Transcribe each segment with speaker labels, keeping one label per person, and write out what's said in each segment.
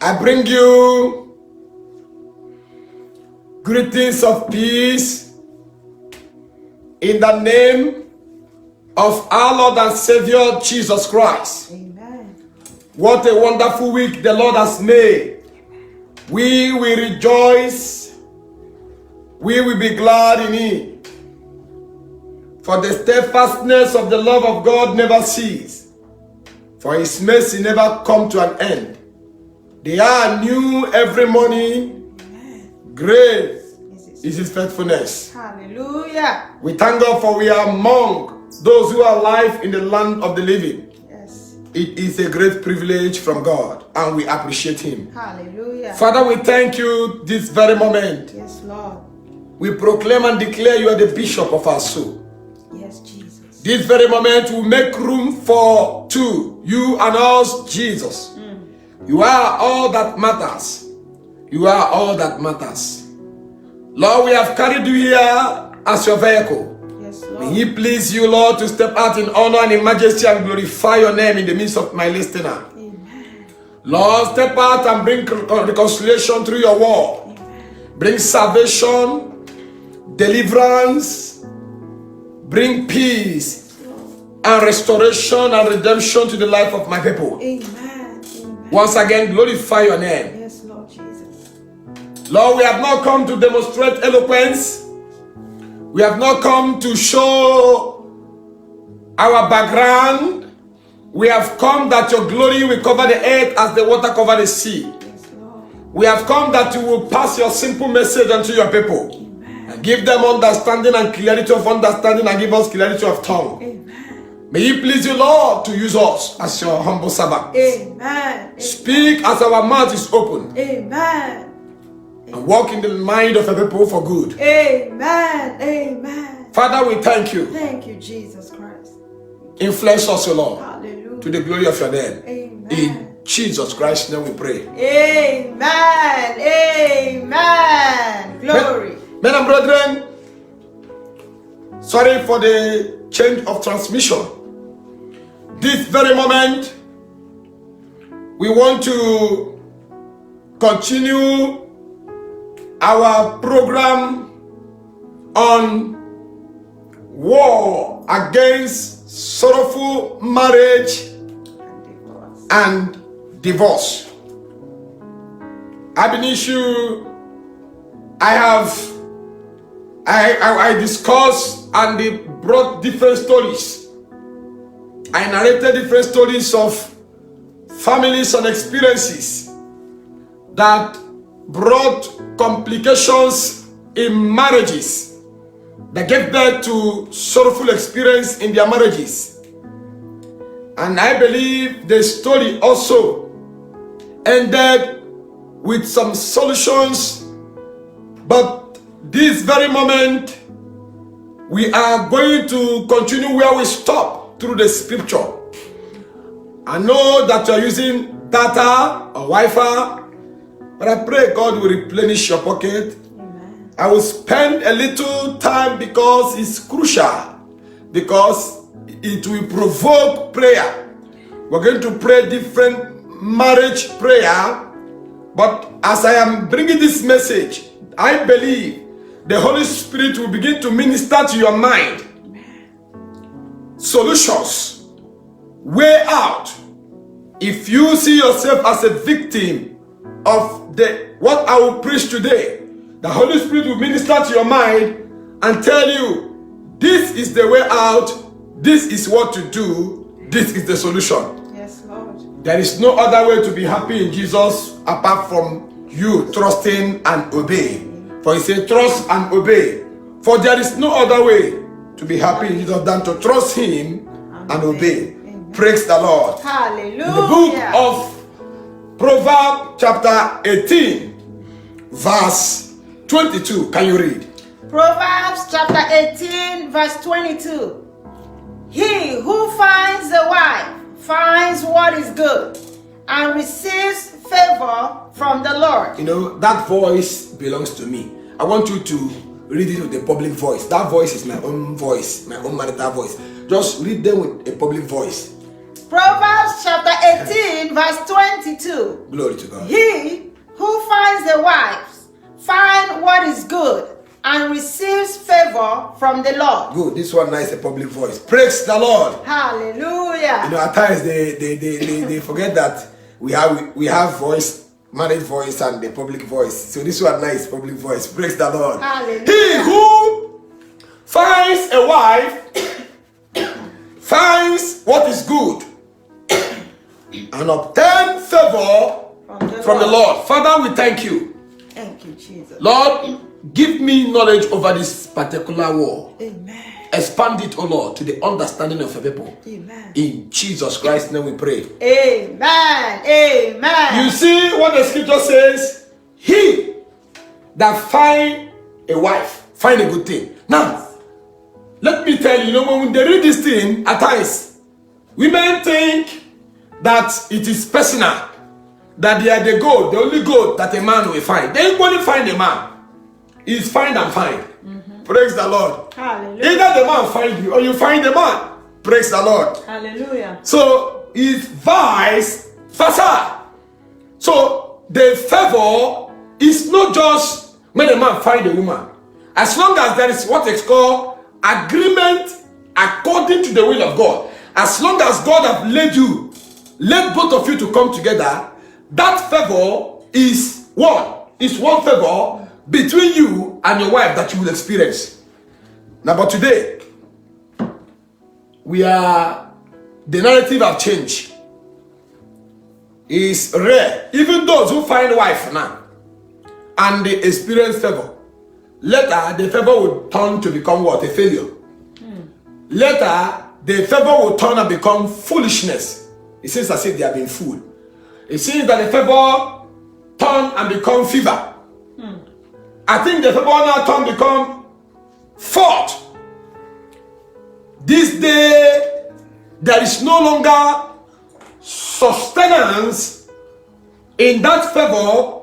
Speaker 1: I bring you greetings of peace in the name of our Lord and Savior Jesus Christ.
Speaker 2: Amen.
Speaker 1: What a wonderful week the Lord has made. We will rejoice. We will be glad in it. For the steadfastness of the love of God never ceases. For his mercy never come to an end. They are new every morning.
Speaker 2: Amen.
Speaker 1: Great is his faithfulness.
Speaker 2: Hallelujah.
Speaker 1: We thank God for we are among those who are alive in the land of the living.
Speaker 2: Yes.
Speaker 1: It is a great privilege from God, and we appreciate him.
Speaker 2: Hallelujah.
Speaker 1: Father, we thank you this very moment.
Speaker 2: Yes, Lord.
Speaker 1: We proclaim and declare you are the bishop of our soul.
Speaker 2: Yes, Jesus.
Speaker 1: This very moment we make room for two, you and us, Jesus. You are all that matters. You are all that matters. Lord, we have carried you here as your vehicle.
Speaker 2: Yes,
Speaker 1: May
Speaker 2: Lord.
Speaker 1: he please you, Lord, to step out in honor and in majesty and glorify your name in the midst of my listener.
Speaker 2: Amen.
Speaker 1: Lord, step out and bring reconciliation through your word.
Speaker 2: Amen.
Speaker 1: Bring salvation, deliverance, bring peace and restoration and redemption to the life of my people.
Speaker 2: Amen. Amen.
Speaker 1: Once again, glorify your name.
Speaker 2: Yes, Lord Jesus.
Speaker 1: Lord, we have not come to demonstrate eloquence. We have not come to show our background. We have come that your glory will cover the earth as the water cover the sea.
Speaker 2: Yes, Lord.
Speaker 1: We have come that you will pass your simple message unto your people.
Speaker 2: Amen.
Speaker 1: And give them understanding and clarity of understanding and give us clarity of tongue.
Speaker 2: Amen.
Speaker 1: May it please you, Lord, to use us as your humble servants.
Speaker 2: Amen.
Speaker 1: Speak as our mouth is open.
Speaker 2: Amen.
Speaker 1: And walk in the mind of a people for good.
Speaker 2: Amen. Amen.
Speaker 1: Father, we thank you.
Speaker 2: Thank you, Jesus Christ.
Speaker 1: Influence us, O Lord,
Speaker 2: Hallelujah.
Speaker 1: to the glory of your name.
Speaker 2: Amen.
Speaker 1: In Jesus Christ's name we pray.
Speaker 2: Amen. Amen. Glory.
Speaker 1: Men and brethren, sorry for the change of transmission. This very moment, we want to continue our program on war against sorrowful marriage and divorce. Ab initio, I discussed and brought different stories. I narrated different stories of families and experiences that brought complications in marriages, that gave birth to sorrowful experience in their marriages. And I believe the story also ended with some solutions. But this very moment, we are going to continue where we stop through the scripture. I know that you are using data or Wi-Fi, but I pray God will replenish your pocket.
Speaker 2: Amen.
Speaker 1: I will spend a little time because it's crucial, because it will provoke prayer. We're going to pray different marriage prayer, but as I am bringing this message, I believe the Holy Spirit will begin to minister to your mind solutions, way out. If you see yourself as a victim of what I will preach today, the Holy Spirit will minister to your mind and tell you, this is the way out, this is what to do, this is the solution.
Speaker 2: Yes, Lord.
Speaker 1: There is no other way to be happy in Jesus apart from you trusting and obeying. For he said, trust and obey. For there is no other way to be happy in Jesus than to trust him and obey.
Speaker 2: Amen.
Speaker 1: Praise the Lord.
Speaker 2: Hallelujah.
Speaker 1: In the book of Proverbs chapter 18, verse 22. Can you read?
Speaker 2: Proverbs chapter 18, verse 22. He who finds a wife finds what is good and receives favor from the Lord.
Speaker 1: You know, that voice belongs to me. I want you to read it with a public voice. That voice is my own voice, my own marital voice. Just read them with a public voice.
Speaker 2: Proverbs chapter 18, verse 22.
Speaker 1: Glory to God.
Speaker 2: He who finds a wife finds what is good and receives favor from the Lord.
Speaker 1: Good. This one nice, a public voice. Praise the Lord.
Speaker 2: Hallelujah.
Speaker 1: You know, at times they forget that we have voice, married voice, and the public voice. So this one nice, public voice. Praise the Lord.
Speaker 2: Hallelujah.
Speaker 1: He who finds a wife finds what is good and obtain favor from the Lord. Father, we thank you.
Speaker 2: Thank you, Jesus.
Speaker 1: Lord, give me knowledge over this particular war.
Speaker 2: Amen.
Speaker 1: Expand it, O Lord, to the understanding of your people.
Speaker 2: Amen.
Speaker 1: In Jesus Christ's name we pray.
Speaker 2: Amen. Amen.
Speaker 1: You see what the scripture says? He that find a wife, find a good thing. Now, let me tell you, when they read this thing, at times, women think that it is personal, that they are the goal, the only goal that a man will find. They ain't going to find a man. He's find and find. Praise the Lord.
Speaker 2: Hallelujah.
Speaker 1: Either the man find you or you find the man. Praise the Lord.
Speaker 2: Hallelujah.
Speaker 1: So it's vice versa. So the favor is not just when a man find a woman. As long as there is what is called agreement according to the will of God. As long as God have led both of you to come together, that favor is one. It's one favor between you and your wife that you will experience. Now, but today, the narrative have changed. It's rare. Even those who find wife now and they experience favor, later the favor will turn to become what? A failure. Later, the favor will turn and become foolishness. It seems as if they have been fooled. It seems that the favor turn and become fever. I think the favor now turn become fault. This day, there is no longer sustenance in that favor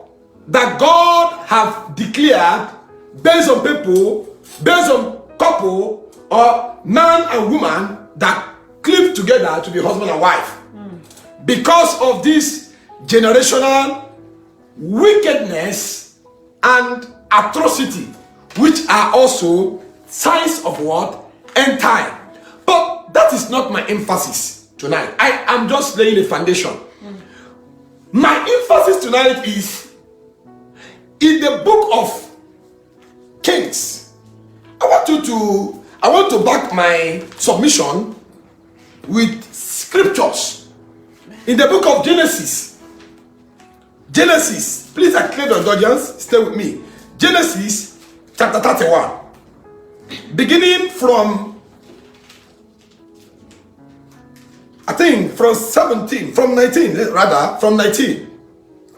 Speaker 1: that God have declared based on people, based on couple or man and woman that cleave together to be husband and wife. Because of this generational wickedness and atrocity, which are also signs of what? End time. But that is not my emphasis tonight. I am just laying a foundation. My emphasis tonight is in the book of Kings. I want to back my submission with scriptures. In the book of Genesis, please acclaim your indulgence, stay with me. Genesis chapter 31, beginning from, I think from 19.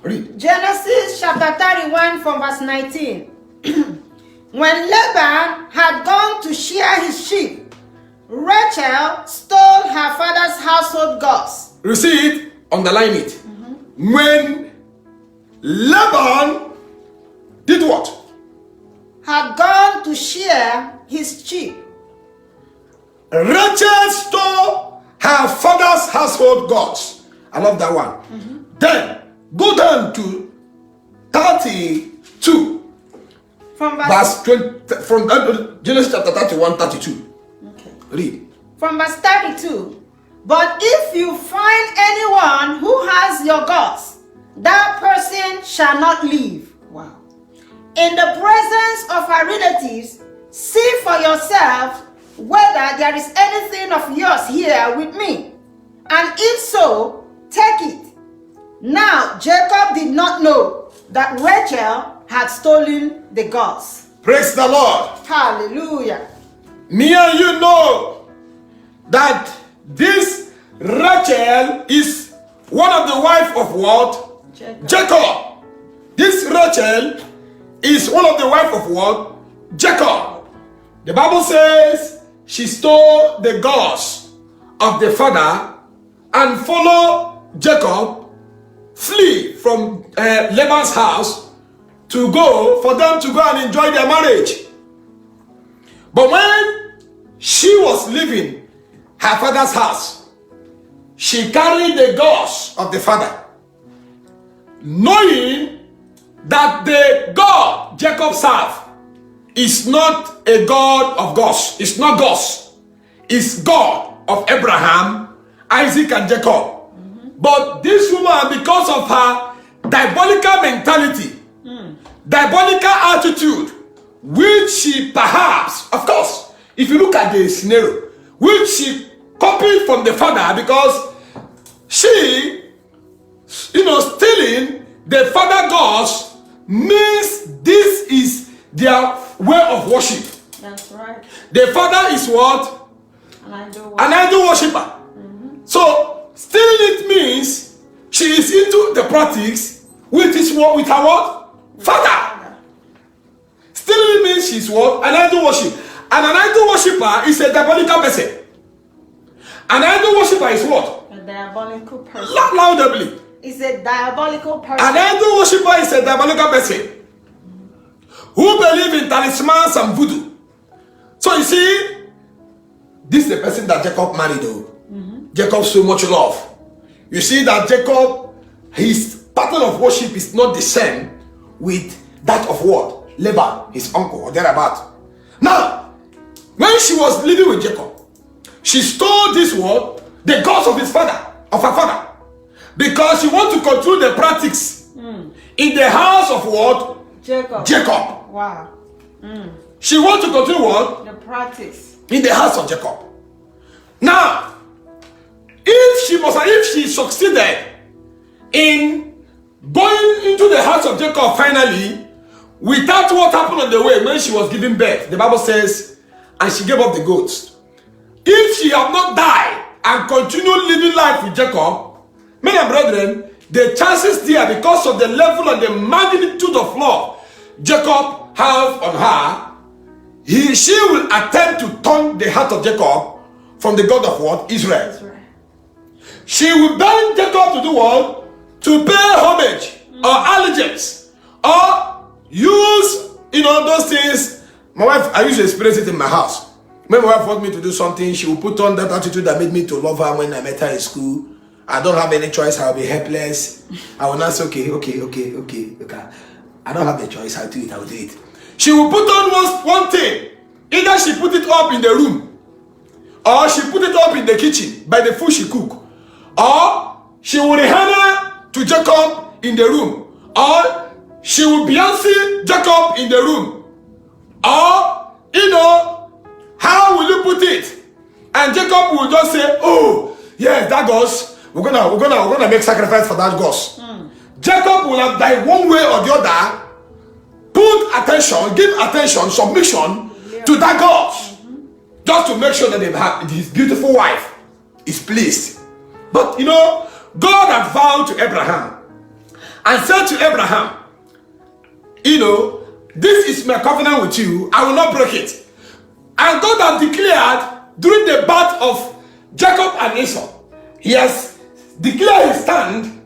Speaker 1: Read.
Speaker 2: Genesis chapter 31 from verse 19. When Laban had gone to shear his sheep, Rachel stole her father's household gods.
Speaker 1: You see it? Underline it. When Laban did what?
Speaker 2: Had gone to shear his sheep.
Speaker 1: Rachel stole her father's household gods. I love that one. Then go down to 32.
Speaker 2: From
Speaker 1: Verse 20, from Genesis chapter 31, 32.
Speaker 2: Okay.
Speaker 1: Read.
Speaker 2: From verse 32. But if you find anyone who has your gods, that person shall not live. Wow. In the presence of her relatives, see for yourself whether there is anything of yours here with me. And if so, take it. Now Jacob did not know that Rachel had stolen the gods.
Speaker 1: Praise the Lord.
Speaker 2: Hallelujah.
Speaker 1: Me and you know that this Rachel is one of the wife of what? Jacob. This Rachel is one of the wife of what? Jacob. The Bible says she stole the gods of the father and followed Jacob, flee from Laban's house for them to go and enjoy their marriage. But when she was leaving her father's house, she carried the gods of the father, knowing that the God Jacob served is not a God of gods. It's not gods. It's God of Abraham, Isaac, and Jacob. But this woman, because of her diabolical mentality, diabolical attitude, which she perhaps, of course, if you look at the scenario, which she copied from the father, because she, stealing the father gods means this is their way of worship.
Speaker 2: That's right.
Speaker 1: The father is what? An idol worshiper. So stealing it means she is into the practice with her what? Father. Stealing means she's what? An idol worship. And an idol worshiper is a diabolical person. An idol worshiper is what?
Speaker 2: A diabolical person.
Speaker 1: Loudly.
Speaker 2: It's a diabolical person.
Speaker 1: An idol worshiper is a diabolical person who believe in talismans and voodoo. So you see, this is the person that Jacob married though. Jacob so much love. You see that Jacob, his pattern of worship is not the same with that of what? Laban, his uncle, or thereabout. Now, when she was living with Jacob, she stole this word, the gods of his father, of her father, because she wanted to control the practice in the house of what? Jacob.
Speaker 2: Wow.
Speaker 1: She wanted to control what?
Speaker 2: The practice
Speaker 1: in the house of Jacob. Now, if she succeeded in going into the house of Jacob finally, without what happened on the way when she was giving birth, the Bible says, and she gave up the goats. If she had not died and continued living life with Jacob, men and brethren, the chances there, because of the level and the magnitude of love Jacob have on her, she will attempt to turn the heart of Jacob from the God of what? Israel. She will bring Jacob to do what? To pay homage or allegiance or use, those things. My wife, I used to experience it in my house. When my wife wants me to do something, she will put on that attitude that made me to love her when I met her in school. I don't have any choice, I'll be helpless. I will not say, okay. I don't have a choice, I'll do it. She will put on one thing. Either she put it up in the room, or she put it up in the kitchen by the food she cook, or she will rehearse to Jacob in the room, or she will Beyonce Jacob in the room, or how will you put it? And Jacob will just say, oh yes, that goes. We're gonna make sacrifice for that goes. Jacob will have died one way or the other. Put attention, give attention, submission to that God, just to make sure that his beautiful wife is pleased. But God had vowed to Abraham and said to Abraham, this is my covenant with you, I will not break it. And God had declared during the birth of Jacob and Esau, he has declared his stand,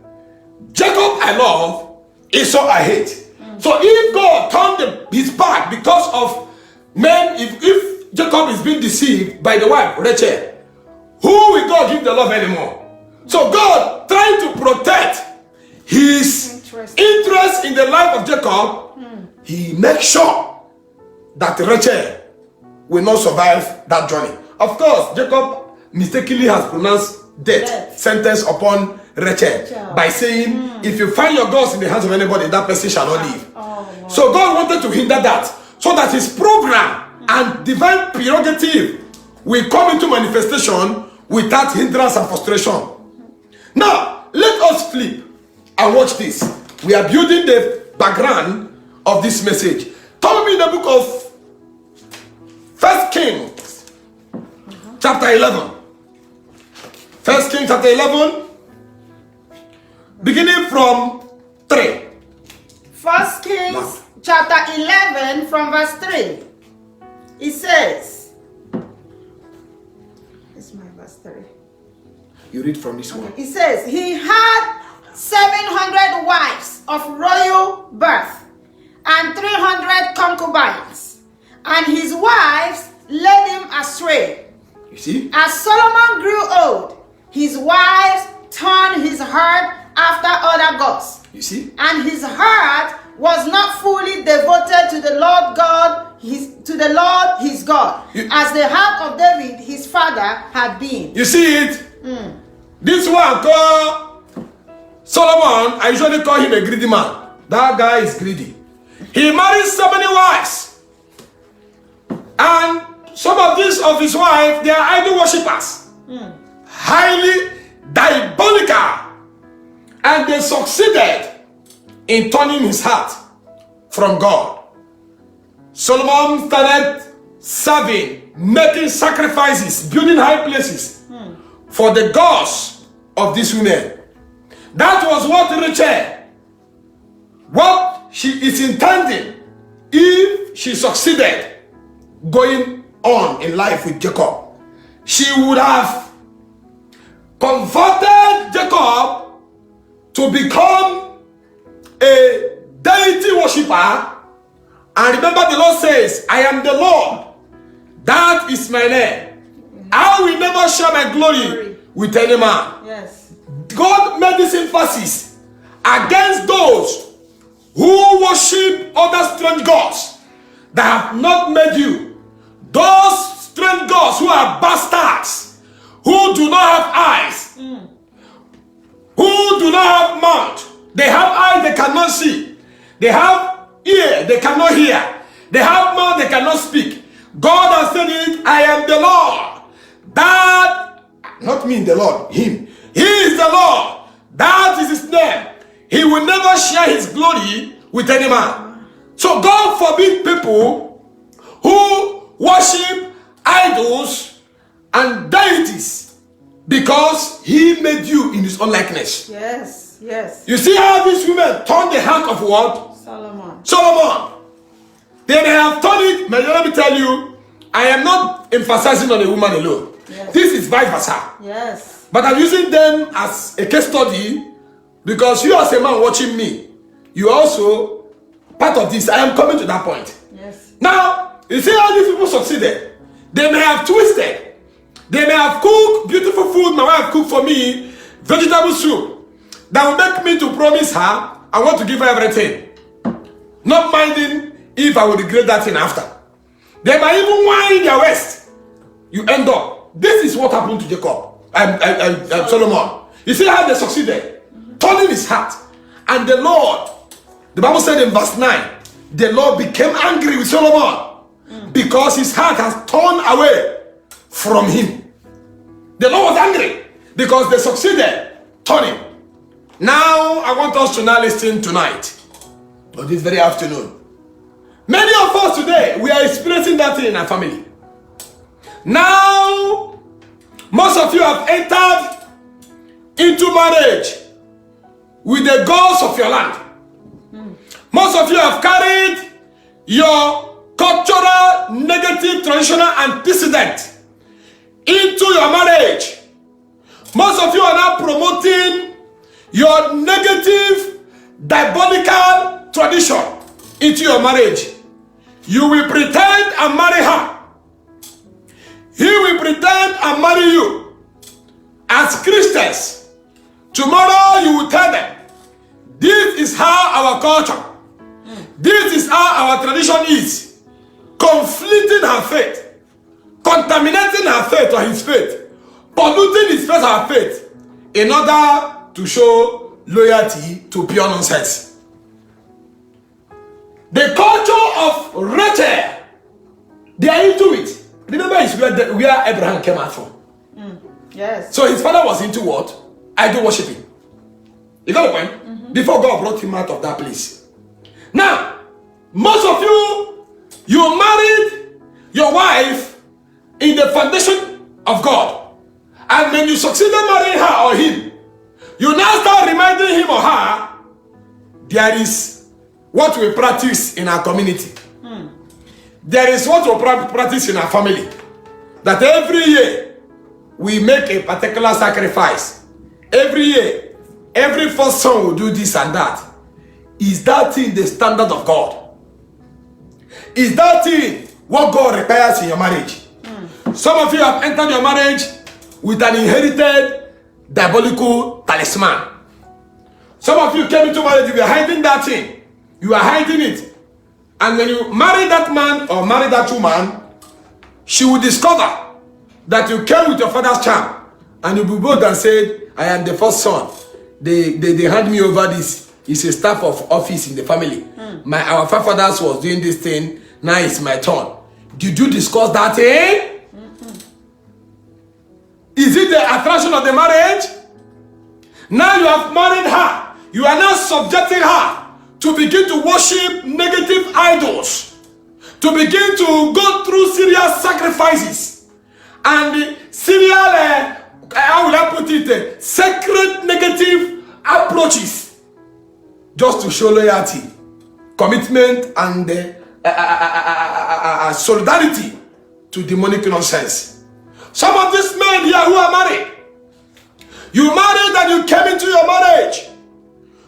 Speaker 1: Jacob I love, Esau I hate. So if God turned his back because of men, if Jacob is being deceived by the wife, Rachel, who will God give the love anymore? So God trying to protect his interest in the life of Jacob, he makes sure that Rachel will not survive that journey. Of course, Jacob mistakenly has pronounced death sentence upon Rachel by saying, if you find your gods in the hands of anybody, that person shall not live. So God wanted to hinder that, so that his program and divine prerogative will come into manifestation without hindrance and frustration. Now, let us flip and watch this. We are building the background of this message. Turn me in the book of 1 Kings, chapter 11. 1 Kings chapter 11, beginning from 3.
Speaker 2: 1 Kings chapter 11 from verse 3. It says, it's my verse 3.
Speaker 1: You read from this one.
Speaker 2: It says, he had 700 wives of royal birth and 300 concubines, and his wives led him astray.
Speaker 1: You see?
Speaker 2: As Solomon grew old, his wives heart after other gods.
Speaker 1: You see?
Speaker 2: And his heart was not fully devoted to the Lord God, his God, as the heart of David, his father, had been.
Speaker 1: You see it? This one called Solomon, I usually call him a greedy man. That guy is greedy. He married so many wives. And some of these of his wives, they are idol worshippers. Highly diabolical. And they succeeded in turning his heart from God. Solomon started serving, making sacrifices, building high places for the gods of these women. That was what she is intending if she succeeded going on in life with Jacob. She would have converted Jacob to become a deity worshipper. And remember, the Lord says, I am the Lord, that is my name. I will never share my glory with any man.
Speaker 2: Yes.
Speaker 1: God made this emphasis against those who worship other strange gods that have not made you. Those strange gods who are bastards, who do not have eyes, who do not have mouth. They have eyes, they cannot see. They have ear, they cannot hear. They have mouth, they cannot speak. God has said it, I am the Lord. That, not me, the Lord, him. He is the Lord. That is his name. He will never share his glory with any man. So God forbid people who worship idols and deities because he made you in his own likeness.
Speaker 2: Yes, yes.
Speaker 1: You see how these women turned the heart of what?
Speaker 2: Solomon.
Speaker 1: Solomon. They may have turned it, but let me tell you, I am not emphasizing on a woman alone.
Speaker 2: Yes.
Speaker 1: This is vice versa.
Speaker 2: Yes.
Speaker 1: But I'm using them as a case study because you as a man watching me, you also part of this. I am coming to that point.
Speaker 2: Yes.
Speaker 1: Now, you see how these people succeeded. They may have twisted. They may have cooked beautiful food. My wife cooked for me vegetable soup that will make me to promise her I want to give her everything, not minding if I will regret that thing after. They might even whine their waist. You end up. This is what happened to Jacob and Solomon. You see how they succeeded, turning his heart. And the Lord, the Bible said in verse 9, the Lord became angry with Solomon because his heart has turned away from him. The Lord was angry because they succeeded turning. Now I want us to now listen tonight, or this very afternoon. Many of us today, we are experiencing that thing in our family. Now, most of you have entered into marriage with the gods of your land. Most of you have carried your cultural, negative, traditional antecedent into your marriage. Most of you are now promoting your negative, diabolical tradition into your marriage. You will pretend and marry her. He will pretend and marry you. As Christians, tomorrow you will tell them, this is how our culture, this is how our tradition is. Conflicting her faith, contaminating her faith or his faith, polluting his faith or her faith, in order to show loyalty to pure nonsense. The culture of Rachel, they are into it. Remember, it's where Abraham came out from.
Speaker 2: Yes.
Speaker 1: So his father was into what? Idol worshiping. You got the point? Before God brought him out of that place. Now, most of you, you married your wife in the foundation of God. And when you succeeded marrying her or him, you now start reminding him or her, there is what we practice in our community. There is what we practice in our family. That every year, we make a particular sacrifice. Every year, every first son will do this and that. Is that thing the standard of God? Is that thing what God requires in your marriage? Some of you have entered your marriage with an inherited diabolical talisman. Some of you came into marriage, you were hiding that thing. You are hiding it. And when you marry that man or marry that woman, she will discover that you came with your father's charm. And you'll be bold and said, I am the first son. They hand me over this. It's a staff of office in the family. Our forefathers was doing this thing. Now it's my turn. Did you discuss that thing? Is it the attraction of the marriage? Now you have married her. You are now subjecting her to begin to worship negative idols. To begin to go through serious sacrifices. And serial, how will I put it? Sacred negative approaches. Just to show loyalty, commitment, and solidarity to demonic nonsense. Some of these men here who are married, you married and you came into your marriage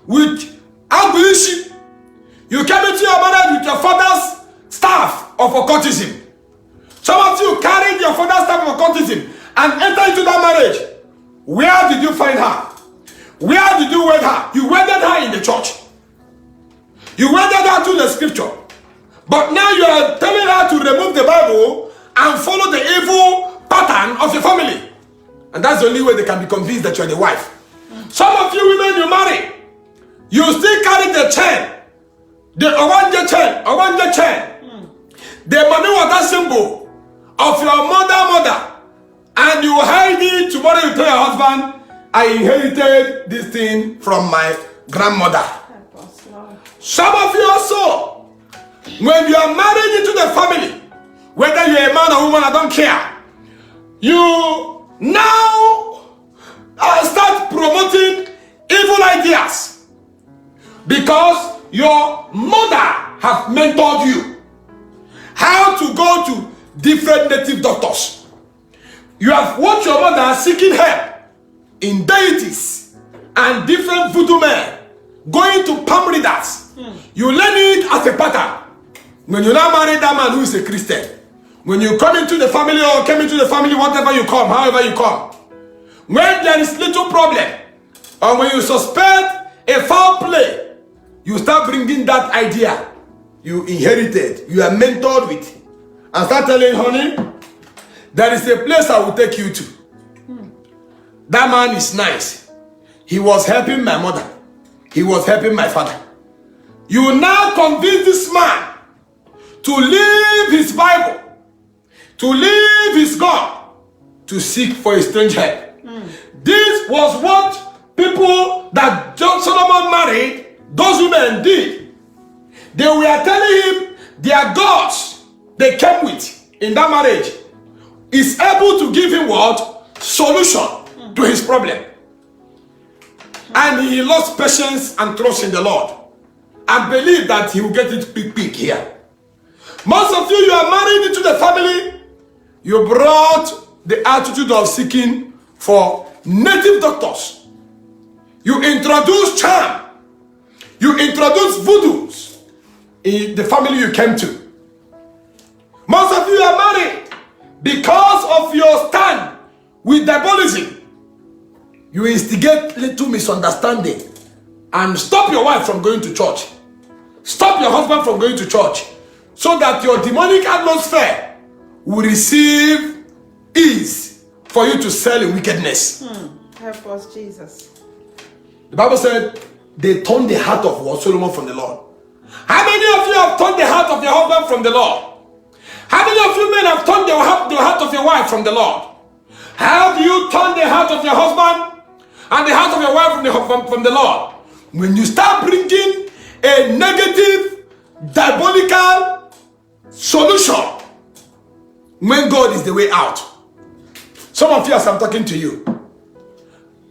Speaker 1: with ambition. You came into your marriage with your father's staff of occultism. Some of you carried your father's staff of occultism and entered into that marriage. Where did you find her? Where did you wed her? You wedded her in the church. You wedded her to the scripture. But now you are telling her to remove the Bible and follow the evil pattern of your family. And that's the only way they can be convinced that you are the wife. Some of you women you marry, you still carry the chain. The Owanje chain. The money water symbol of your mother. And you hide it. Tomorrow you tell your husband, I inherited this thing from my grandmother. Some of you also, when you are married into the family, whether you're a man or woman, I don't care, you now start promoting evil ideas because your mother have mentored you how to go to different native doctors. You have watched your mother seeking help in deities and different voodoo men, going to palm readers. You learn it as a pattern. When you now marry that man who is a Christian, when you come into the family or came into the family, whatever you come, however you come, when there is little problem, or when you suspect a foul play, you start bringing that idea you inherited, you are mentored with, and start telling, honey, there is a place I will take you to. That man is nice. He was helping my mother. He was helping my father. You now convince this man to leave his Bible, to leave his God, to seek for a strange help. This was what people that Solomon married, those women did. They were telling him their gods they came with in that marriage is able to give him what? Solution to his problem. And he lost patience and trust in the Lord and believed that he will get it big here. Most of you are married into the family. You brought the attitude of seeking for native doctors. You introduce charm. You introduce voodoos in the family you came to. Most of you are married because of your stand with diabolism. You instigate little misunderstanding and stop your wife from going to church. Stop your husband from going to church so that your demonic atmosphere will receive ease for you to sell in wickedness.
Speaker 2: Help us, Jesus.
Speaker 1: The Bible said they turned the heart of Solomon from the Lord. How many of you have turned the heart of your husband from the Lord? How many of you men have turned the heart of your wife from the Lord? How do you turn the heart of your husband and the heart of your wife from the Lord? When you start bringing a negative, diabolical solution, when God is the way out. Some of you, as I'm talking to you,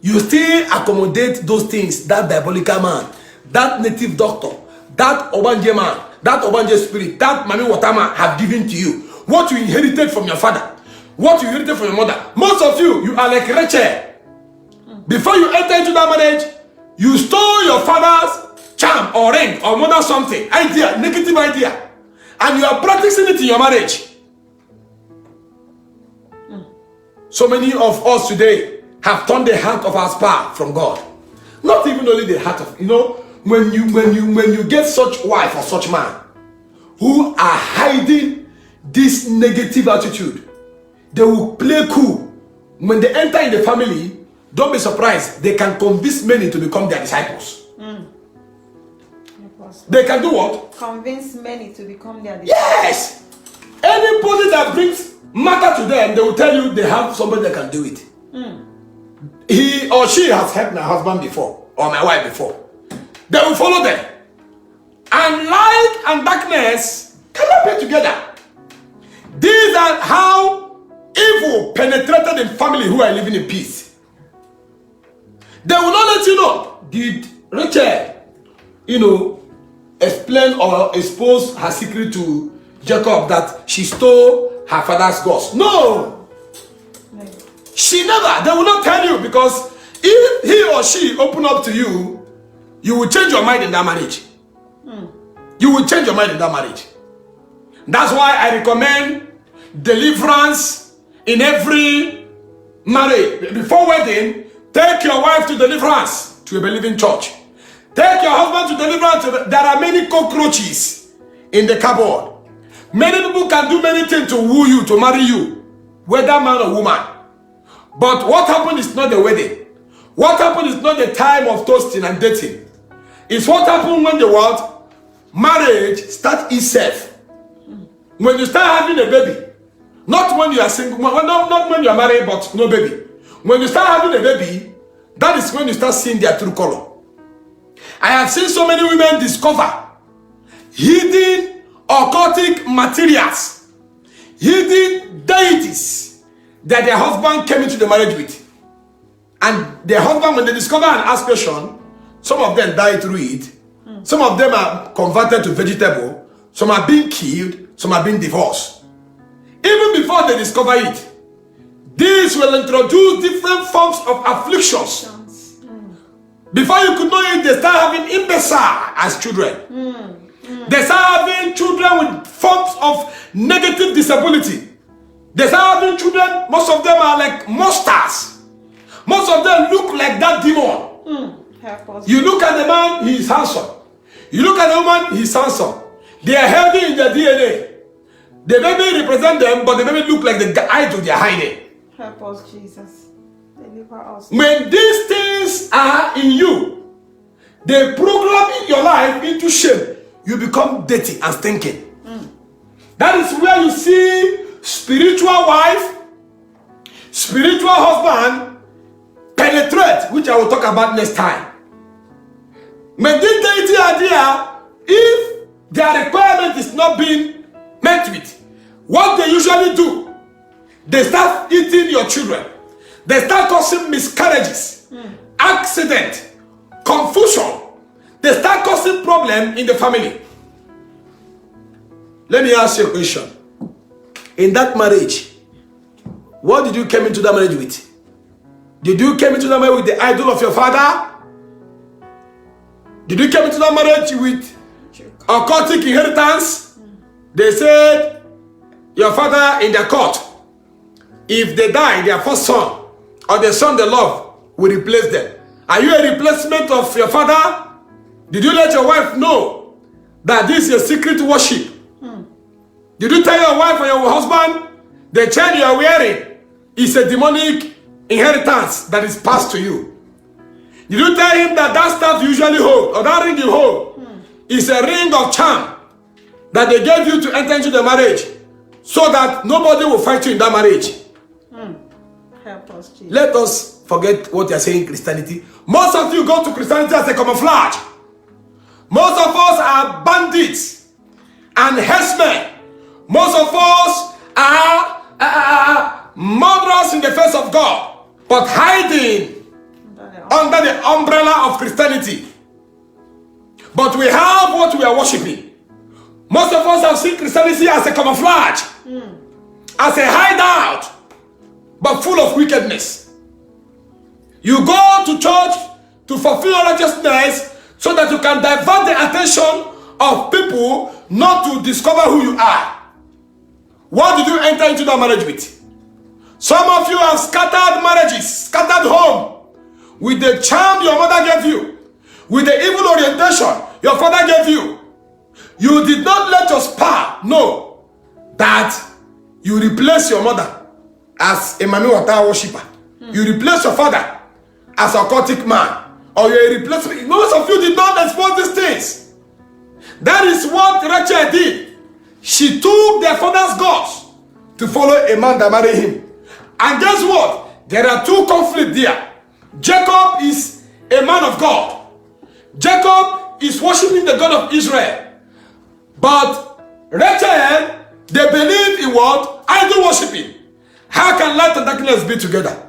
Speaker 1: you still accommodate those things that diabolical man, that native doctor, that Obanje man, that Obanje spirit, that Mami Watama have given to you. What you inherited from your father, what you inherited from your mother. Most of you are like Rachel. Before you enter into that marriage, you stole your father's charm or ring or mother something, idea, negative idea, and you are practicing it in your marriage. So many of us today have turned the heart of our spouse from God. Not even only the heart of, when you get such wife or such man who are hiding this negative attitude, they will play cool. When they enter in the family, don't be surprised, they can convince many to become their disciples. They can do what?
Speaker 2: Convince many to become their disciples.
Speaker 1: Yes! Anybody that brings matter to them, they will tell you they have somebody that can do it. He or she has helped my husband before, or my wife before. They will follow them. And light and darkness cannot be together. These are how evil penetrated in family who are living in peace. They will not let you know. Did Rachel, explain or expose her secret to Jacob that she stole her father's gods? No. She never. They will not tell you, because if he or she open up to you, you will change your mind in that marriage. You will change your mind in that marriage. That's why I recommend deliverance in every marriage. Before wedding, take your wife to deliverance, to a believing church. Take your husband to deliverance. There are many cockroaches in the cupboard. Many people can do many things to woo you, to marry you, whether man or woman. But what happened is not the wedding. What happened is not the time of toasting and dating. It's what happened when the world marriage starts itself. When you start having a baby, not when you are single, not when you are married, but no baby. When you start having a baby, that is when you start seeing their true color. I have seen so many women discover hidden occultic materials, hidden deities that their husband came into the marriage with. And their husband, when they discover an aspiration, some of them die through it. Some of them are converted to vegetable. Some are being killed. Some are being divorced. Even before they discover it, this will introduce different forms of afflictions. Before you could know it, they start having imbecile as children. They start having children with forms of negative disability. They start having children, most of them are like monsters. Most of them look like that demon. You look at the man, he is handsome. You look at the woman, he is handsome. They are healthy in their DNA. The baby represent them, but the baby look like the idol they are hiding.
Speaker 2: Help us, Jesus. Deliver us.
Speaker 1: When these things are in you, they program in your life into shame. You become dirty and stinking. That is where you see spiritual wife, spiritual husband penetrate, which I will talk about next time. When this deity are there, if their requirement is not being met with, what they usually do, they start eating your children. They start causing miscarriages, accident, confusion. They start causing problem in the family. Let me ask you a question. In that marriage, what did you come into that marriage with? Did you come into that marriage with the idol of your father? Did you come into that marriage with occultic inheritance? They said, your father in the court, if they die, their first son, or the son they love, will replace them. Are you a replacement of your father? Did you let your wife know that this is a secret worship? Did you tell your wife or your husband the chain you are wearing is a demonic inheritance that is passed to you? Did you tell him that that staff you usually hold, or that ring you hold, is a ring of charm that they gave you to enter into the marriage so that nobody will fight you in that marriage?
Speaker 2: Help us, Jesus.
Speaker 1: Let us forget what you are saying in Christianity. Most of you go to Christianity as a camouflage. Most of us are bandits and herdsmen. Most of us are murderers in the face of God, but hiding under the umbrella of Christianity. But we have what we are worshiping. Most of us have seen Christianity as a camouflage, as a hideout, but full of wickedness. You go to church to fulfill righteousness so that you can divert the attention of people not to discover who you are. What did you enter into that marriage with? Some of you have scattered marriages, scattered home, with the charm your mother gave you, with the evil orientation your father gave you, you did not let your spouse know that you replace your mother as a Mami Wata worshiper. You replace your father as a occultic man, or you replace. Most of you did not expose these things. That is what Rachel did. She took their father's gods to follow a man that married him. And guess what? There are two conflicts there. Jacob is a man of God. Jacob is worshiping the God of Israel. But Rachel, they believe in what? Idol worshiping. How can light and darkness be together?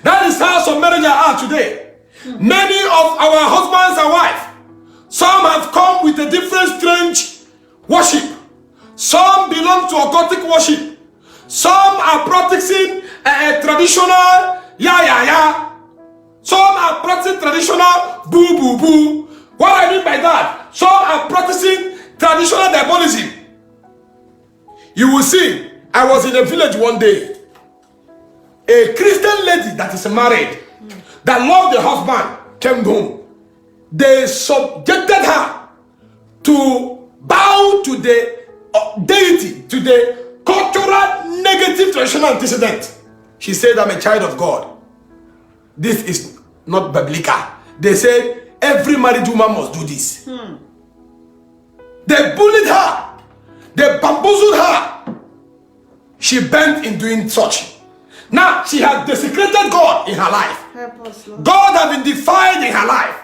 Speaker 1: That is how some marriages are today. Many of our husbands and wives, some have come with a different strange worship. Some belong to occultic worship. Some are practicing a traditional Some are practicing traditional boo boo boo. What I mean by that? Some are practicing traditional diabolism. You will see, I was in a village one day. A Christian lady that is married, that loved the husband, came home. They subjected her to bow to the deity, to the cultural negative traditional antecedent. She said, I'm a child of God. This is not biblical. They said, every married woman must do this. They bullied her. They bamboozled her. She bent in doing such. Now, she has desecrated God in her life. God has been defied in her life.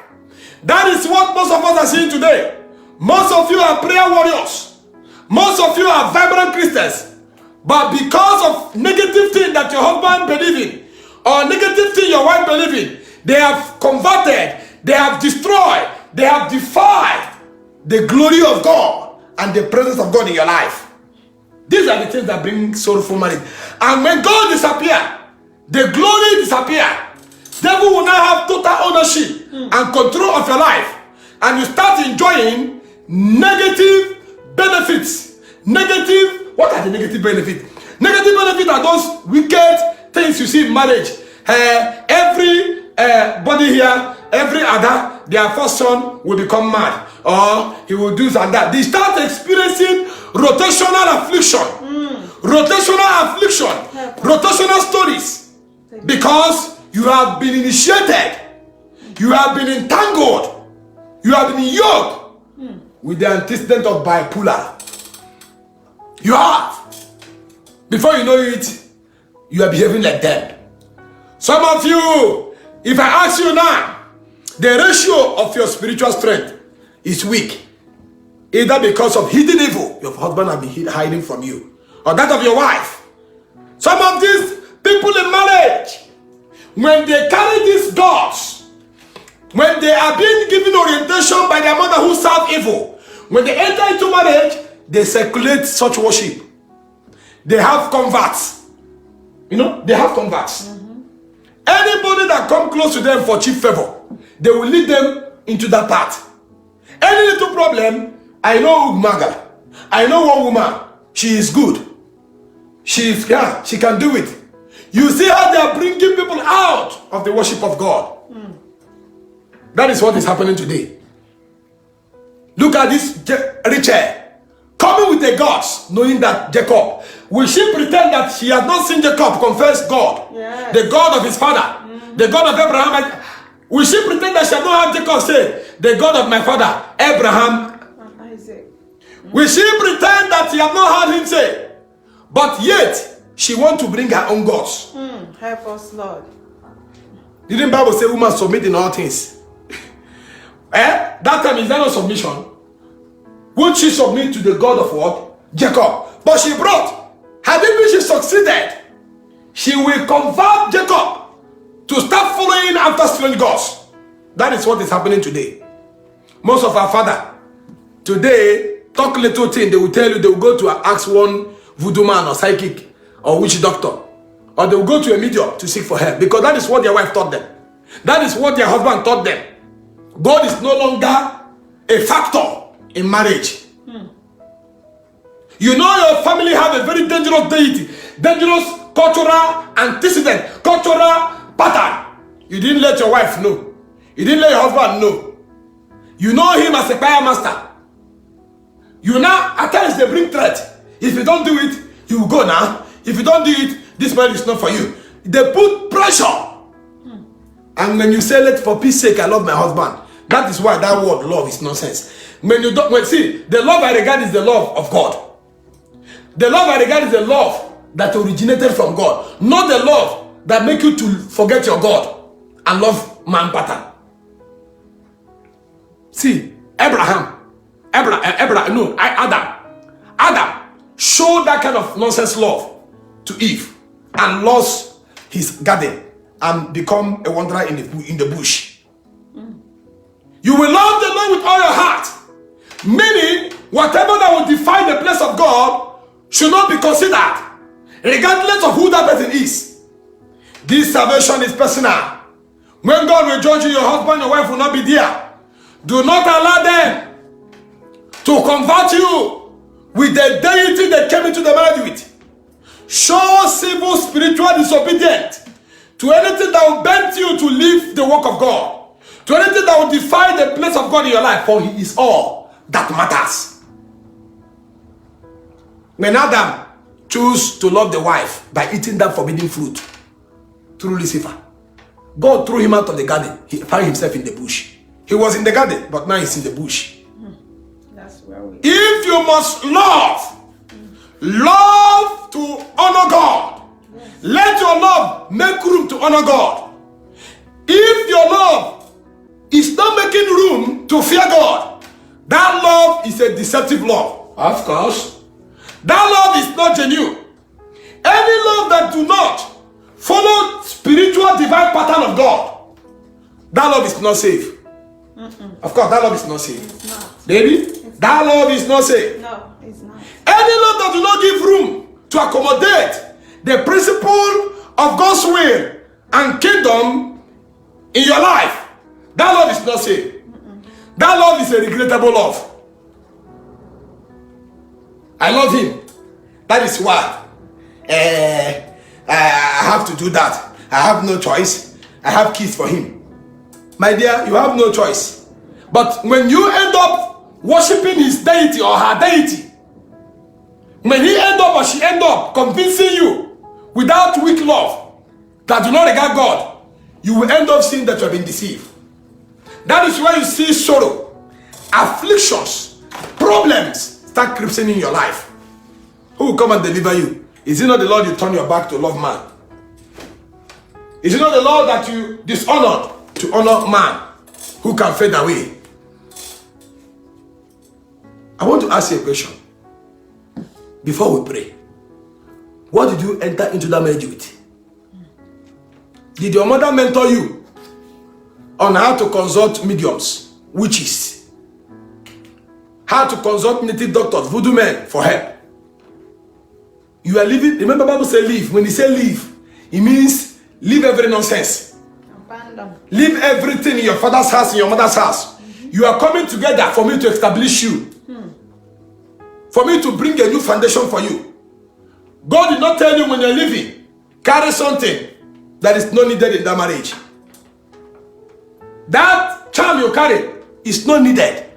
Speaker 1: That is what most of us are seeing today. Most of you are prayer warriors. Most of you are vibrant Christians. But because of negative thing that your husband believes in, or negative thing your wife believes in, they have converted, they have destroyed, they have defied the glory of God and the presence of God in your life. These are the things that bring sorrowful marriage. And when God disappears, the glory disappears. Devil will now have total ownership and control of your life. And you start enjoying negative benefits. What are the negative benefits? Negative benefits are those wicked things you see in marriage. Every body here, every other, their first son will become mad. Or he will do this and that. They start experiencing rotational affliction. Rotational stories. Because you have been initiated. You have been entangled. You have been yoked with the antecedent of bipolar. You have. Before you know it, you are behaving like them. Some of you, if I ask you now, the ratio of your spiritual strength is weak. Either because of hidden evil your husband has been hiding from you, or that of your wife. Some of these people in marriage, when they carry these gods, when they are being given orientation by their mother who serve evil, when they enter into marriage, they circulate such worship. They have converts. They have converts. Anybody that comes close to them for cheap favor, they will lead them into that path. Any little problem, I know Umaga. I know one woman. She is good. She can do it. You see how they are bringing people out of the worship of God. That is what is happening today. Look at this Rachel coming with the gods, knowing that Jacob. Will she pretend that she has not seen Jacob confess God? Yes. The God of his father, the God of Abraham. Will she pretend that she has not heard Jacob say, the God of my father, Abraham, and Isaac? Will she pretend that she has not heard him say? But yet, she wants to bring her own gods.
Speaker 2: Help us, Lord.
Speaker 1: Didn't the Bible say woman submit in all things? That time is that not submission? Would she submit to the God of what? Jacob. But she brought. Had she succeeded, she will convert Jacob to start following after strange gods. That is what is happening today. Most of our father today talk little thing. They will tell you, they will go to ask one voodoo man or psychic or witch doctor, or they will go to a medium to seek for help, because that is what their wife taught them. That is what their husband taught them. God is no longer a factor in marriage. You know your family have a very dangerous deity, dangerous cultural antecedent, cultural pattern. You didn't let your wife know. You didn't let your husband know. You know him as a choir master. You now, at times they bring threat. If you don't do it, you will go now. If you don't do it, this marriage is not for you. They put pressure. And when you say, let for peace sake, I love my husband. That is why that word love is nonsense. When you don't, see, the love I regard is the love of God. The love I regard is the love that originated from God. Not the love that make you to forget your God and love man pattern. See, Adam showed that kind of nonsense love to Eve and lost his garden and become a wanderer in the bush. You will love the Lord with all your heart, meaning whatever that will define the place of God should not be considered, regardless of who that person is. This salvation is personal. When God will judge you, your husband, your wife will not be there. Do not allow them to convert you with the deity they came into the marriage with. Show civil spiritual disobedience to anything that will bend you to leave the work of God, to anything that will define the place of God in your life, for He is all that matters. When Adam chose to love the wife by eating that forbidden fruit through Lucifer, God threw him out of the garden. He found himself in the bush. He was in the garden, but now he's in the bush.
Speaker 2: That's where we...
Speaker 1: If you must love to honor God, let your love make room to honor God. If your love is not making room to fear God, that love is a deceptive love. Of course. That love is not genuine. Any love that do not follow spiritual divine pattern of God, that love is not safe. Of course, that love is not safe.
Speaker 2: It's not.
Speaker 1: Baby, that love is not safe.
Speaker 2: No, it's not.
Speaker 1: Any love that do not give room to accommodate the principle of God's will and kingdom in your life, that love is not safe. That love is a regrettable love. I love him. That is why I have to do that. I have no choice. I have kids for him. My dear, you have no choice. But when you end up worshiping his deity or her deity, when he end up or she end up convincing you without weak love that do not regard God, you will end up seeing that you have been deceived. That is why you see sorrow, afflictions, problems start creeping in your life. Who will come and deliver you? Is it not the Lord you turn your back to love man? Is it not the Lord that you dishonored to honor man who can fade away? I want to ask you a question before we pray. What did you enter into that marriage with? Did your mother mentor you on how to consult mediums, witches, how to consult native doctors, voodoo men for help? You are living, remember Bible says leave. When he say leave, it means leave every nonsense.
Speaker 2: Abandon.
Speaker 1: Leave everything in your father's house, in your mother's house. You are coming together for me to establish you. For me to bring a new foundation for you. God did not tell you when you're leaving, carry something that is not needed in that marriage. That charm you carry is not needed.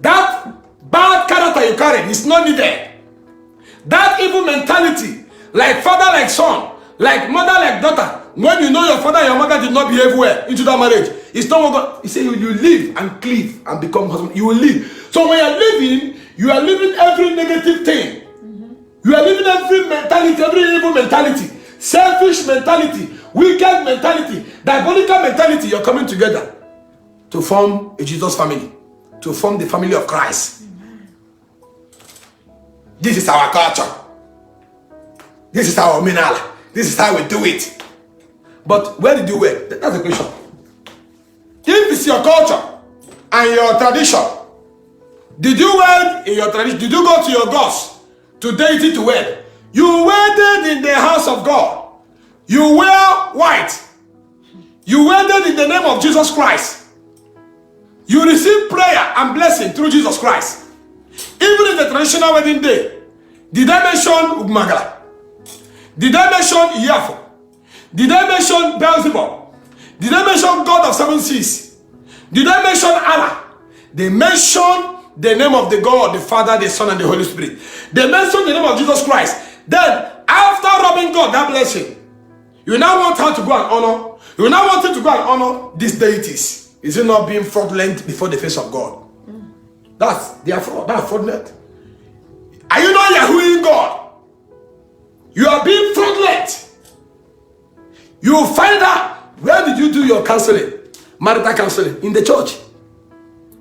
Speaker 1: That bad character you carry is not needed. That evil mentality, like father, like son, like mother, like daughter, when you know your father and your mother did not behave well into that marriage, it's not what God. He said you live and cleave and become husband. You will live. So when you're living, you are living every negative thing. You are living every mentality, every evil mentality, selfish mentality, wicked mentality, diabolical mentality. You're coming together to form a Jesus family, to form the family of Christ. This is our culture. This is our minala. This is how we do it. But where did you wed? That's the question. If it's your culture and your tradition, did you wed in your tradition? Did you go to your gods, to deity to wed? You wedded in the house of God. You wear white. You wedded in the name of Jesus Christ. You receive prayer and blessing through Jesus Christ. Even in the traditional wedding day, did I mention Ugmagala? Did I mention Iyafo? Did I mention Beelzebub? Did they mention God of 7 seas? Did they mention Allah? They mentioned the name of the God, the Father, the Son, and the Holy Spirit. They mentioned the name of Jesus Christ. Then, after robbing God that blessing, you now want her to go and honor. You now want him to go and honor these deities. Is it not being fraudulent before the face of God? That's fraudulent. Are you not Yahwehing God? You are being fraudulent. You will find out, where did you do your counseling? Marital counseling? In the church.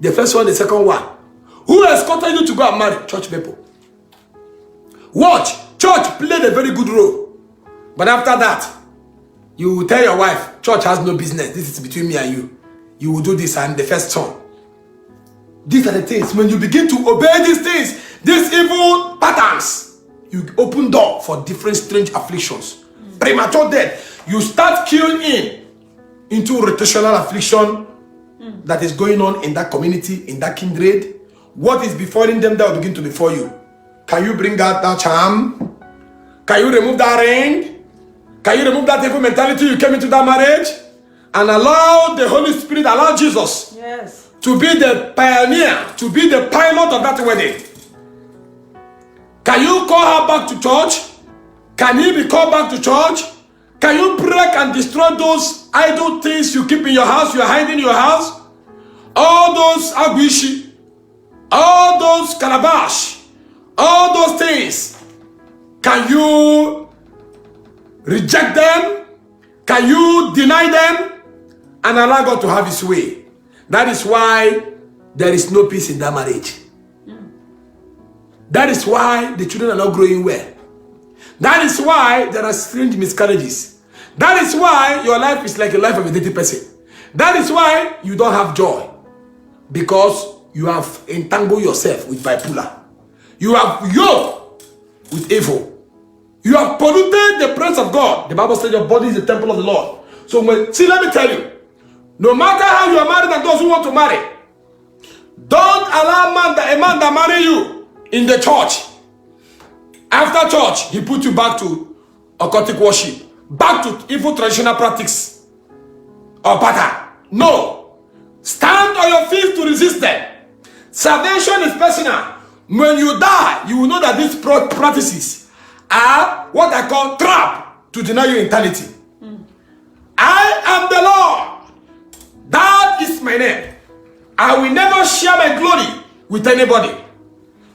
Speaker 1: The first one, the second one. Who escorted you to go and marry? Church people. Watch. Church played a very good role. But after that, you will tell your wife, church has no business. This is between me and you. You will do this and the first son. These are the things. When you begin to obey these things, these evil patterns, you open door for different strange afflictions. Premature death. You start queuing into rotational affliction that is going on in that community, in that kindred. What is befalling them that will begin to befall you? Can you bring out that charm? Can you remove that ring? Can you remove that evil mentality you came into that marriage? And allow the Holy Spirit, allow Jesus to be the pioneer, to be the pilot of that wedding. Can you call her back to church? Can he be called back to church? Can you break and destroy those idle things you keep in your house, you are hiding in your house? All those aguishi, all those calabash, all those things. Can you reject them? Can you deny them? And allow God to have his way. That is why there is no peace in that marriage. That is why the children are not growing well. That is why there are strange miscarriages. That is why your life is like a life of a dirty person. That is why you don't have joy. Because you have entangled yourself with bipolar. You have yoked with evil. You have polluted the presence of God. The Bible says your body is the temple of the Lord. So see, let me tell you. No matter how you are married and those who want to marry, don't allow a man that marry you in the church. After church, he put you back to occultic worship, back to evil traditional practice or pattern. No. Stand on your feet to resist them. Salvation is personal. When you die, you will know that these practices are what I call trap to deny you eternity. I am the Lord. That is my name. I will never share my glory with anybody.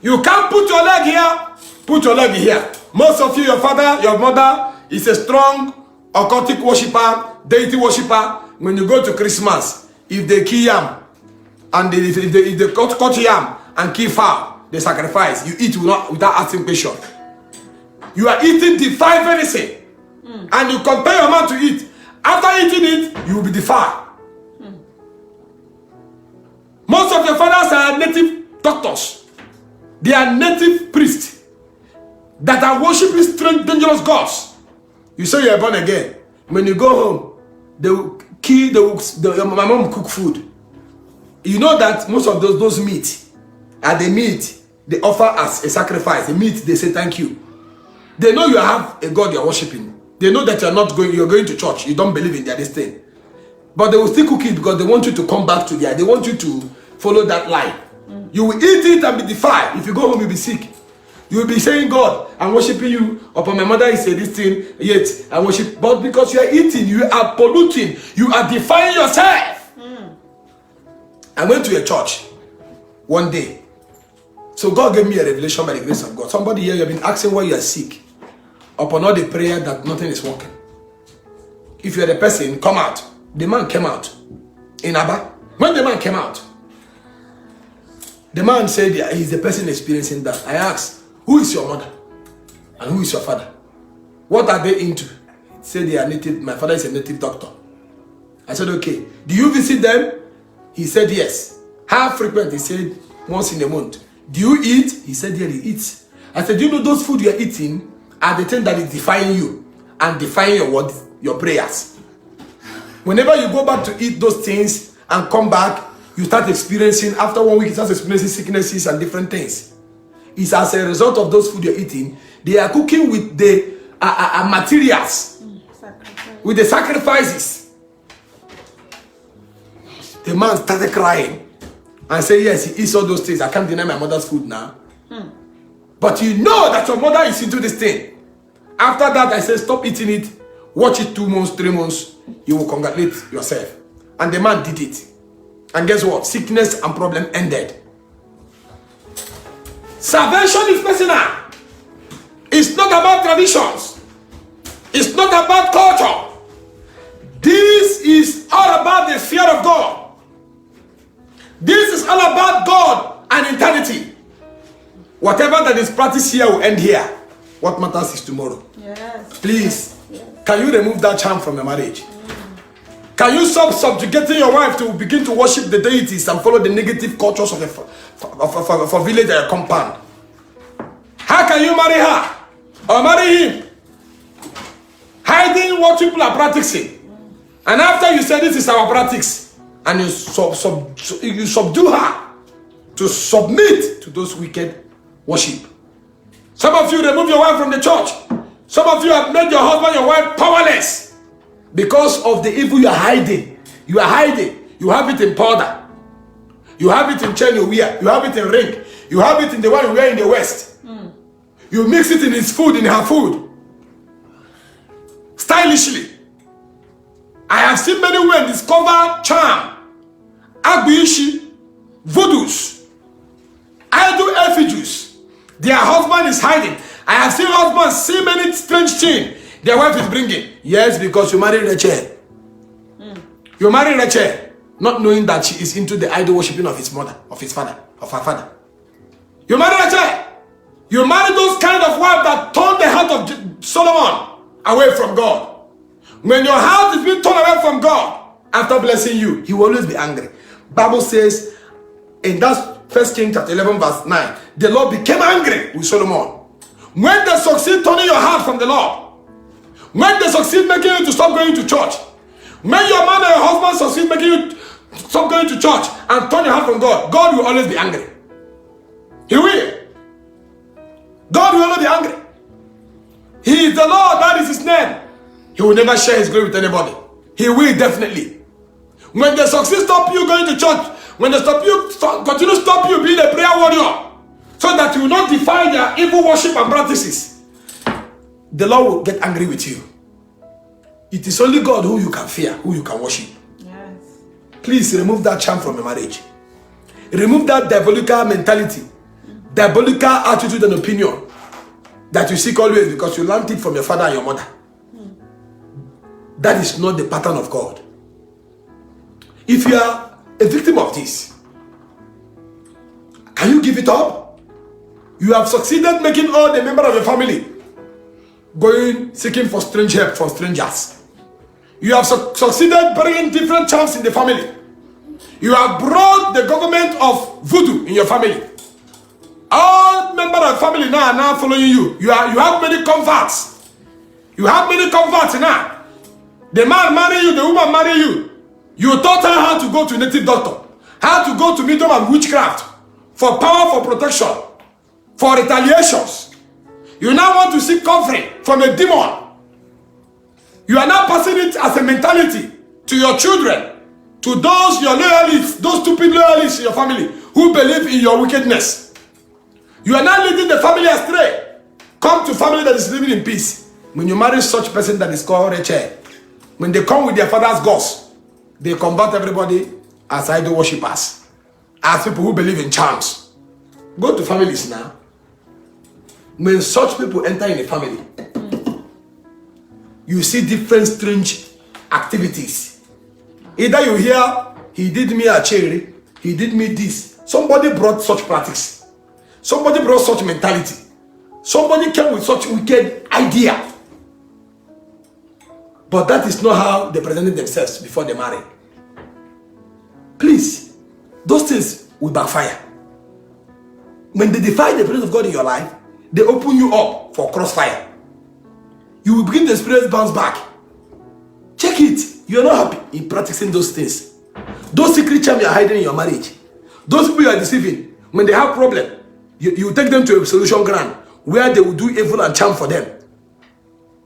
Speaker 1: You can't put your leg here, put your leg here. Most of you, your father, your mother is a strong occultic worshipper, deity worshipper. When you go to Christmas, if they kill yam, and if they cut yam and kill fowl, they sacrifice. You eat without asking question. You are eating defiled medicine, and you compare your man to eat. After eating it, you will be defiled. Most of your fathers are native doctors. They are native priests that are worshiping strange, dangerous gods. You say you are born again. When you go home, they will kill. My mom will cook food. You know that most of those meat are the meat they offer as a sacrifice. The meat they say thank you. They know you have a God you are worshiping. They know that you are going to church. You don't believe in their this thing. But they will still cook it because they want you to come back to they want you to follow that line. You will eat it and be defiled. If you go home, you'll be sick. You will be saying, God, I'm worshiping you. Upon my mother is saying this thing, yet I worship. But because you are eating, you are polluting, you are defiling yourself. I went to a church one day. So God gave me a revelation by the grace of God. Somebody here, you have been asking why you are sick. Upon all the prayer that nothing is working. If you are the person, come out. The man came out in Abba. When the man came out, the man said he's the person experiencing that. I asked, who is your mother? And who is your father? What are they into? He said they are native. My father is a native doctor. I said, okay. Do you visit them? He said, yes. How frequent? He said, once in a month. Do you eat? He said, yeah, he eats. I said, do you know those food you are eating are the thing that is defying you and defying your word, your prayers? Whenever you go back to eat those things and come back, you start experiencing, after 1 week, you start experiencing sicknesses and different things. It's as a result of those food you're eating, they are cooking with the materials, with the sacrifices. The man started crying and said, yes, he eats all those things. I can't deny my mother's food now. But you know that your mother is into this thing. After that, I said, stop eating it. Watch it 2 months, 3 months. You will congratulate yourself. And the man did it. And guess what? Sickness and problem ended. Salvation is personal. It's not about traditions. It's not about culture. This is all about the fear of God. This is all about God and eternity. Whatever that is practiced here will end here. What matters is tomorrow.
Speaker 2: Yes.
Speaker 1: Please, can you remove that charm from your marriage? Can you stop subjugating your wife to begin to worship the deities and follow the negative cultures of a village or a compound? How can you marry her or marry him hiding what people are practicing? And after you say this is our practice, and you subdue her to submit to those wicked worship. Some of you remove your wife from the church. Some of you have made your husband, your wife powerless because of the evil you are hiding. You are hiding. You have it in powder. You have it in chain you wear. You have it in ring. You have it in the one you wear in the West. You mix it in his food, in her food. Stylishly. I have seen many women discover charm, agbiishi, voodoos, idol effigies. Their husband is hiding. I have seen husbands see many strange things their wife is bringing. Yes, because you married Rachel. You married Rachel, not knowing that she is into the idol worshipping of his mother, of his father, of her father. You married Rachel. You married those kind of wives that turned the heart of Solomon away from God. When your heart is being turned away from God, after blessing you, he will always be angry. Bible says in that 1 Kings chapter 11 verse 9, the Lord became angry with Solomon. When they succeed turning your heart from the Lord, when they succeed making you to stop going to church, when your man or your husband succeed making you to stop going to church and turn your heart from God, God will always be angry. He will. God will always be angry. He is the Lord, that is his name. He will never share his glory with anybody. He will definitely. When they succeed stop you going to church, when they stop you, continue to stop you being a prayer warrior, so that you will not defy their evil worship and practices, the Lord will get angry with you. It is only God who you can fear, who you can worship.
Speaker 2: Yes.
Speaker 1: Please remove that charm from your marriage. Remove that diabolical mentality, diabolical attitude and opinion that you seek always because you learned it from your father and your mother. That is not the pattern of God. If you are a victim of this, can you give it up? You have succeeded making all the members of your family going seeking for strange help from strangers. You have succeeded bringing different charms in the family. You have brought the government of voodoo in your family. All members of the family now are now following you. You have many converts. You have many converts now. The man marry you, the woman marry you. You taught her how to go to native doctor, how to go to medium and witchcraft, for power, for protection, for retaliations. You now want to seek comfort from a demon. You are now passing it as a mentality to your children, to those your loyalists, those stupid loyalists in your family who believe in your wickedness. You are now leading the family astray. Come to family that is living in peace. When you marry such person that is called Rachel, when they come with their father's gods, they convert everybody as idol worshippers, as people who believe in charms. Go to families now. When such people enter in a family, you see different strange activities. Either you hear, he did me a cherry, he did me this. Somebody brought such practice. Somebody brought such mentality. Somebody came with such wicked idea. But that is not how they presented themselves before they married. Please, those things will backfire. When they defy the presence of God in your life, they open you up for crossfire. You will begin to experience bounce back. Check it. You are not happy in practicing those things. Those secret charms you are hiding in your marriage. Those people you are deceiving. When they have problem, you take them to a solution ground where they will do evil and charm for them.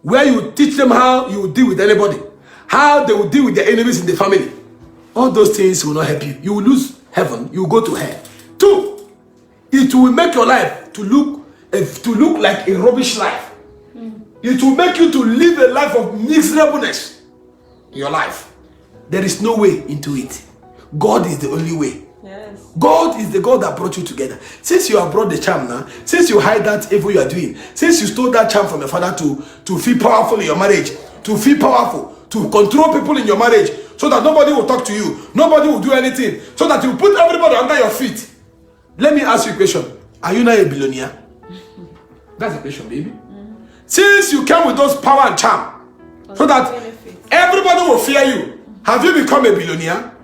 Speaker 1: Where you teach them how you will deal with anybody, how they will deal with their enemies in the family. All those things will not help you. You will lose heaven. You will go to hell. 2, it will make your life to look like a rubbish life. It will make you to live a life of miserableness in your life. There is no way into it. God is the only way.
Speaker 2: Yes.
Speaker 1: God is the God that brought you together. Since you have brought the charm now, since you hide that evil you are doing, since you stole that charm from your father to feel powerful in your marriage, to feel powerful, to control people in your marriage, so that nobody will talk to you, nobody will do anything, so that you put everybody under your feet. Let me ask you a question. Are you not a billionaire? That's the question, baby. Since you came with those power and charm, so that everybody will fear you, have you become a billionaire?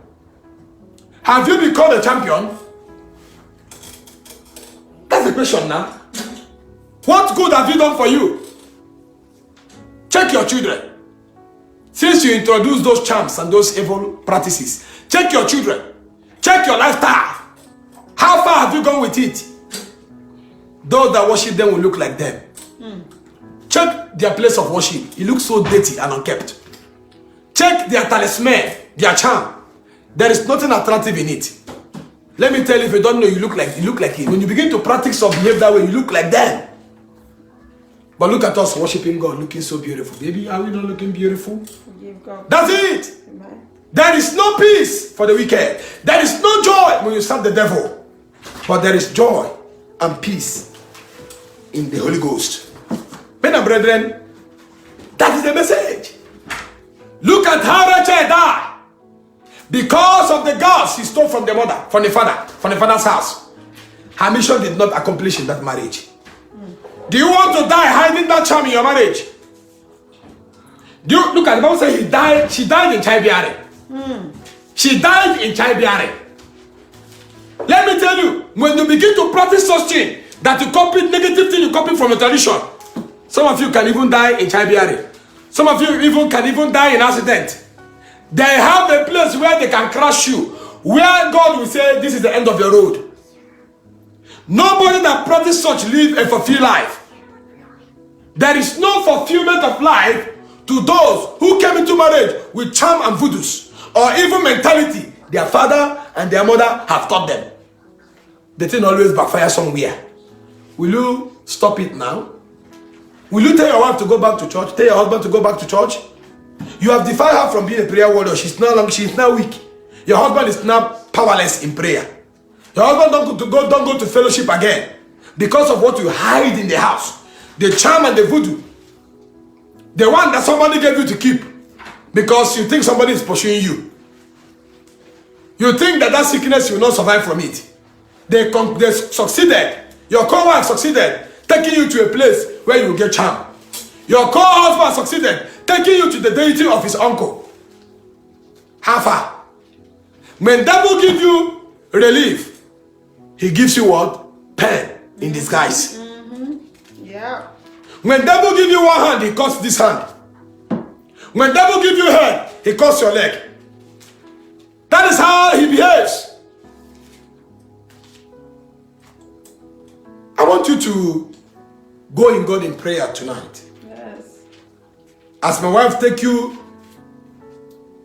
Speaker 1: Have you become a champion? That's the question now. What good have you done for you? Check your children. Since you introduce those charms and those evil practices, check your children. Check your lifestyle. How far have you gone with it? Those that worship them will look like them. Check their place of worship. It looks so dirty and unkept. Check their talisman, their charm. There is nothing attractive in it. Let me tell you, if you don't know, you look like it. When you begin to practice or behave that way, you look like them. But look at us worshiping God, looking so beautiful. Baby, are we not looking beautiful? That's it. Amen. There is no peace for the wicked. There is no joy when you serve the devil. But there is joy and peace in the Holy Ghost. Men and brethren, that is the message. Look at how Rachel died. Because of the gods she stole from the father's house. Her mission did not accomplish in that marriage. Do you want to die hiding that charm in your marriage? Look at the Bible says she died in childbearing. She died in childbearing. Let me tell you, when you begin to practice such thing, that you copy negative thing you copy from a tradition, some of you can even die in childbearing. Some of you can even die in accident. They have a place where they can crush you, where God will say, this is the end of your road. Nobody that practices such live a fulfilled life. There is no fulfillment of life to those who came into marriage with charm and voodoos, or even mentality their father and their mother have taught them. The thing always backfire somewhere. Will you stop it now? Will you tell your wife to go back to church? Tell your husband to go back to church? You have defied her from being a prayer warrior. She's now weak. Your husband is now powerless in prayer. Your husband don't go to fellowship again because of what you hide in the house. The charm and the voodoo. The one that somebody gave you to keep because you think somebody is pursuing you. You think that sickness you will not survive from it. They succeeded. Your co-wife succeeded, taking you to a place where you will get charm. Your co-husband succeeded, taking you to the deity of his uncle. How far? When devil gives you relief, he gives you what? Pain in disguise.
Speaker 2: Yeah.
Speaker 1: When devil gives you one hand, he cuts this hand. When devil gives you head, he cuts your leg. That is how he behaves. I want you to go in God in prayer tonight.
Speaker 2: Yes.
Speaker 1: As my wife take you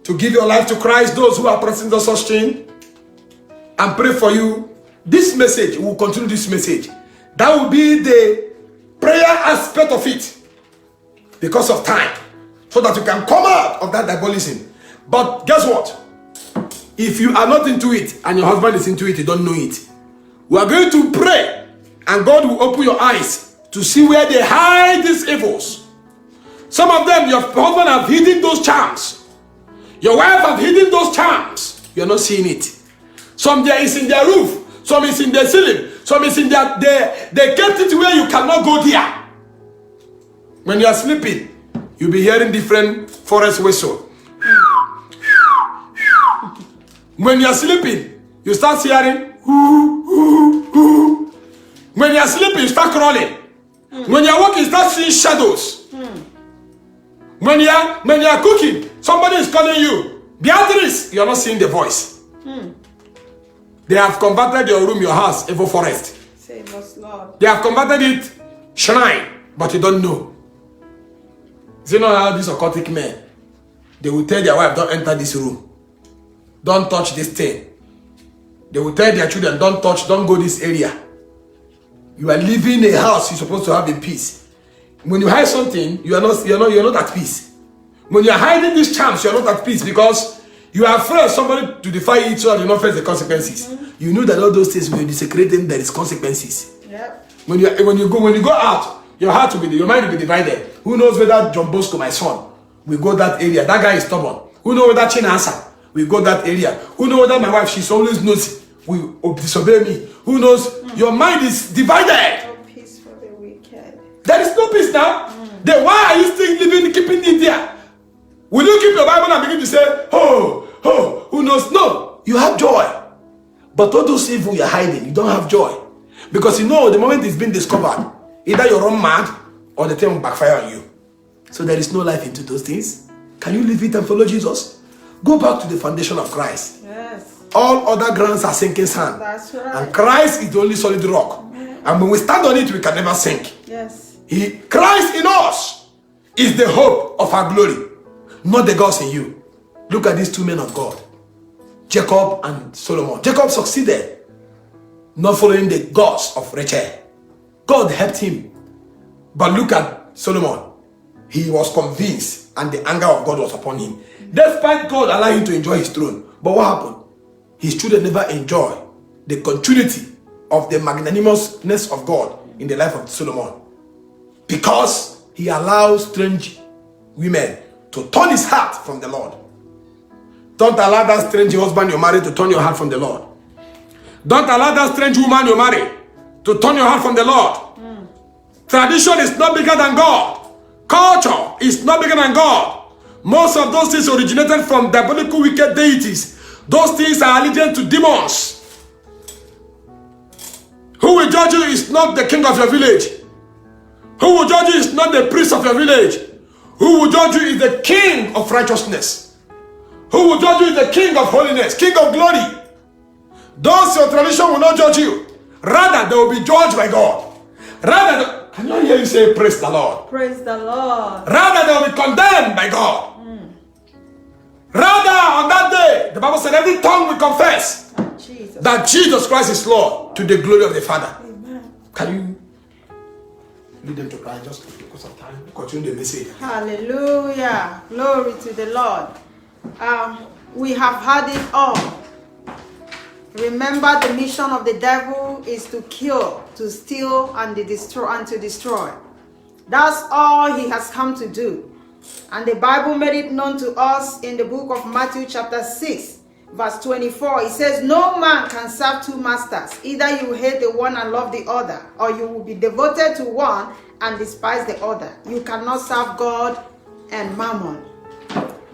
Speaker 1: to give your life to Christ, those who are pressing the such thing, and pray for you, this message, we will continue this message. That will be the prayer aspect of it because of time, so that you can come out of that diabolism. But guess what? If you are not into it and your husband is into it, you don't know it. We are going to pray and God will open your eyes to see where they hide these evils. Some of them, your husband have hidden those charms. Your wife have hidden those charms. You are not seeing it. Some there is in their roof. Some is in their ceiling. Some is in their... They kept it where you cannot go there. When you are sleeping, you'll be hearing different forest whistle. When you are sleeping, you start hearing... When you are sleeping, you start crawling. When you are walking, you start seeing shadows. When you are cooking, somebody is calling you. Beatrice, you are not seeing the voice. They have converted your room, your house, evil forest.
Speaker 2: Save us, Lord.
Speaker 1: They have converted it shrine, but you don't know. You know how these occultic men, they will tell their wife, don't enter this room. don't touch this thing. They will tell their children, don't touch, don't go this area. You are living a house you're supposed to have in peace. When you hide something, you're not at peace. When you're hiding these charms, you're not at peace because you are afraid of somebody to defy it so that you not face the consequences. You know that all those things, when you desecrate them, there is consequences.
Speaker 2: Yep.
Speaker 1: When you go out, your mind will be divided. Who knows whether John Bosco, my son, will go that area? That guy is stubborn. Who knows whether Chinasa will go that area? Who knows whether my wife, she's always nosy, will disobey me? Who knows? Your mind is divided.
Speaker 2: No peace for the wicked.
Speaker 1: There is no peace now. Then why are you still keeping it there? Will you keep your Bible and begin to say, oh, who knows? No, you have joy. But all those evil you're hiding, you don't have joy. Because you know the moment it's been discovered, either you run mad or the thing will backfire on you. So there is no life into those things. Can you leave it and follow Jesus? Go back to the foundation of Christ.
Speaker 2: Yes.
Speaker 1: All other grounds are sinking sand.
Speaker 2: That's right.
Speaker 1: And Christ is the only solid rock. And when we stand on it, we can never sink.
Speaker 2: Yes.
Speaker 1: Christ in us is the hope of our glory, not the gods in you. Look at these two men of God, Jacob and Solomon. Jacob succeeded, not following the gods of Rachel. God helped him. But look at Solomon. He was convinced and the anger of God was upon him. Despite God allowing him to enjoy his throne. But what happened? His children never enjoy the continuity of the magnanimousness of God in the life of Solomon. Because he allows strange women to turn his heart from the Lord. Don't allow that strange husband you're married to turn your heart from the Lord. Don't allow that strange woman you're married to turn your heart from the Lord. Tradition is not bigger than God. Culture is not bigger than God. Most of those things originated from diabolical wicked deities. Those things are allegiance to demons. Who will judge you is not the king of your village. Who will judge you is not the priest of your village. Who will judge you is the king of righteousness. Who will judge you is the king of holiness, king of glory. Those your tradition will not judge you. Rather, they will be judged by God. Rather, can you hear you say, praise the Lord?
Speaker 2: Praise the Lord.
Speaker 1: Rather, they will be condemned by God. Rather, on that day, the Bible said, every tongue will confess that Jesus Christ is Lord to the glory of the Father.
Speaker 2: Amen.
Speaker 1: Can you lead them to cry just because of time? Continue the message.
Speaker 2: Hallelujah. Glory to the Lord. We have had it all. Remember, the mission of the devil is to kill, to steal, and to destroy. That's all he has come to do. And the Bible made it known to us in the book of Matthew chapter 6, verse 24. It says, no man can serve two masters. Either you hate the one and love the other, or you will be devoted to one and despise the other. You cannot serve God and mammon.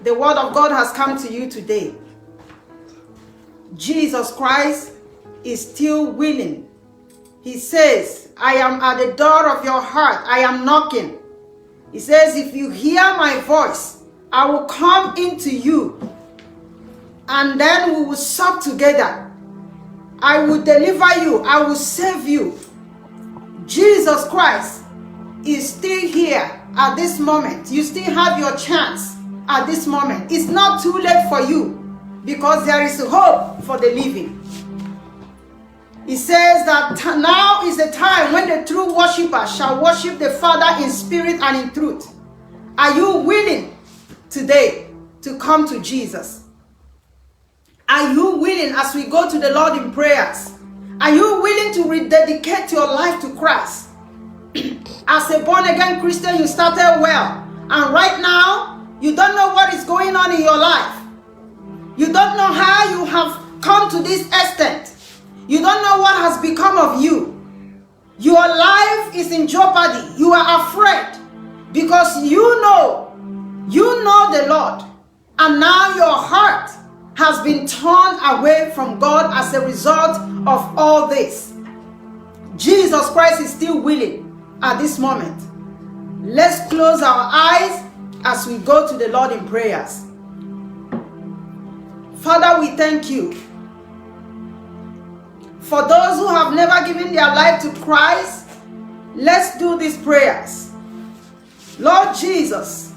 Speaker 2: The word of God has come to you today. Jesus Christ is still willing. He says, I am at the door of your heart. I am knocking. He says, if you hear my voice, I will come into you, and then we will sup together. I will deliver you. I will save you. Jesus Christ is still here at this moment. You still have your chance at this moment. It's not too late for you, because there is hope for the living. He says that now is the time when the true worshiper shall worship the Father in spirit and in truth. Are you willing today to come to Jesus? Are you willing, as we go to the Lord in prayers, are you willing to rededicate your life to Christ? As a born-again Christian, you started well. And right now, you don't know what is going on in your life. You don't know how you have come to this extent. You don't know what has become of you. Your life is in jeopardy. You are afraid because you know the Lord. And now your heart has been turned away from God as a result of all this. Jesus Christ is still willing at this moment. Let's close our eyes as we go to the Lord in prayers. Father, we thank you for those who have never given their life to Christ. Let's do these prayers. Lord Jesus,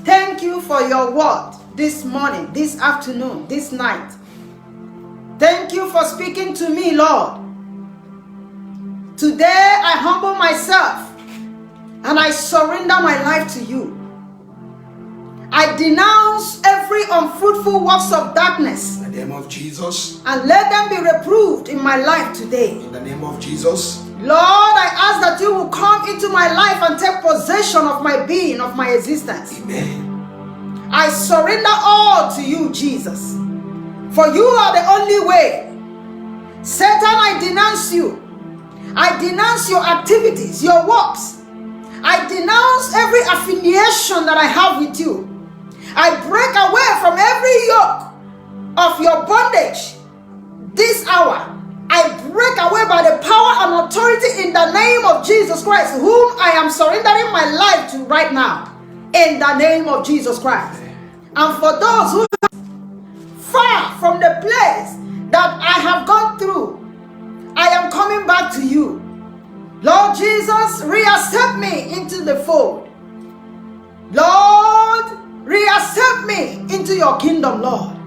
Speaker 2: thank you for your word. this morning, this afternoon, this night. Thank you for speaking to me, Lord. Today I humble myself and I surrender my life to you. I denounce every unfruitful works of darkness.
Speaker 1: In the name of Jesus.
Speaker 2: And let them be reproved in my life today.
Speaker 1: In the name of Jesus.
Speaker 2: Lord, I ask that you will come into my life and take possession of my being, of my existence.
Speaker 1: Amen.
Speaker 2: I surrender all to you, Jesus. For you are the only way. Satan, I denounce you. I denounce your activities, your works. I denounce every affiliation that I have with you. I break away from every yoke of your bondage this hour. I break away by the power and authority in the name of Jesus Christ, whom I am surrendering my life to right now. In the name of Jesus Christ. And for those who are far from the place that I have gone through, I am coming back to you. Lord Jesus, reaccept me into the fold. Lord, reaccept me into your kingdom, Lord.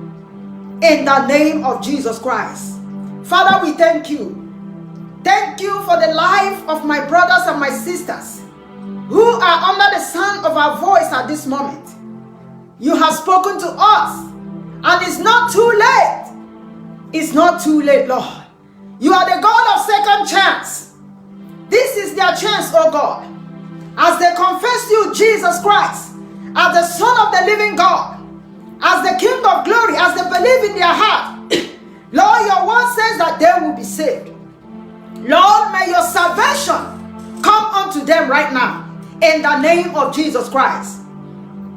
Speaker 2: In the name of Jesus Christ. Father, we thank you. Thank you for the life of my brothers and my sisters who are under the sound of our voice at this moment. You have spoken to us, and it's not too late. It's not too late, Lord. You are the God of second chance. This is their chance, oh God. As they confess you, Jesus Christ, as the Son of the living God, as the King of glory, as they believe in their heart, Lord, your word says that they will be saved. Lord, may your salvation come unto them right now, in the name of Jesus Christ.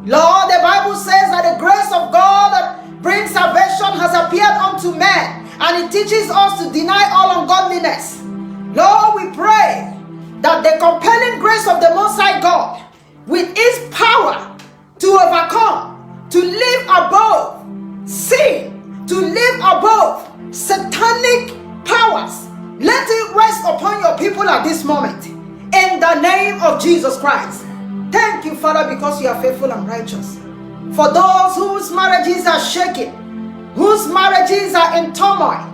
Speaker 2: Lord, the Bible says that the grace of God that brings salvation has appeared unto men, and it teaches us to deny all ungodliness. Lord, we pray that the compelling grace of the Most High God, with its power to overcome, to live above sin, to live above satanic powers, let it rest upon your people at this moment, in the name of Jesus Christ. Thank you, Father, because you are faithful and righteous. For those whose marriages are shaken, whose marriages are in turmoil,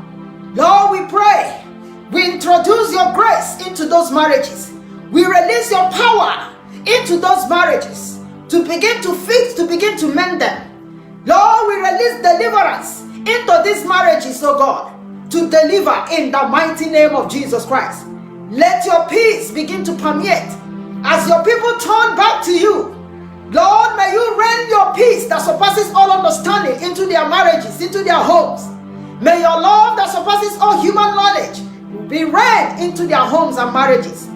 Speaker 2: Lord, we pray. We introduce your grace into those marriages. We release your power into those marriages to begin to fix, to begin to mend them. Lord, we release deliverance into these marriages, oh God, to deliver in the mighty name of Jesus Christ. Let your peace begin to permeate as your people turn back to you. Lord, may you rain your peace that surpasses all understanding into their marriages, into their homes. May your love that surpasses all human knowledge be rained into their homes and marriages.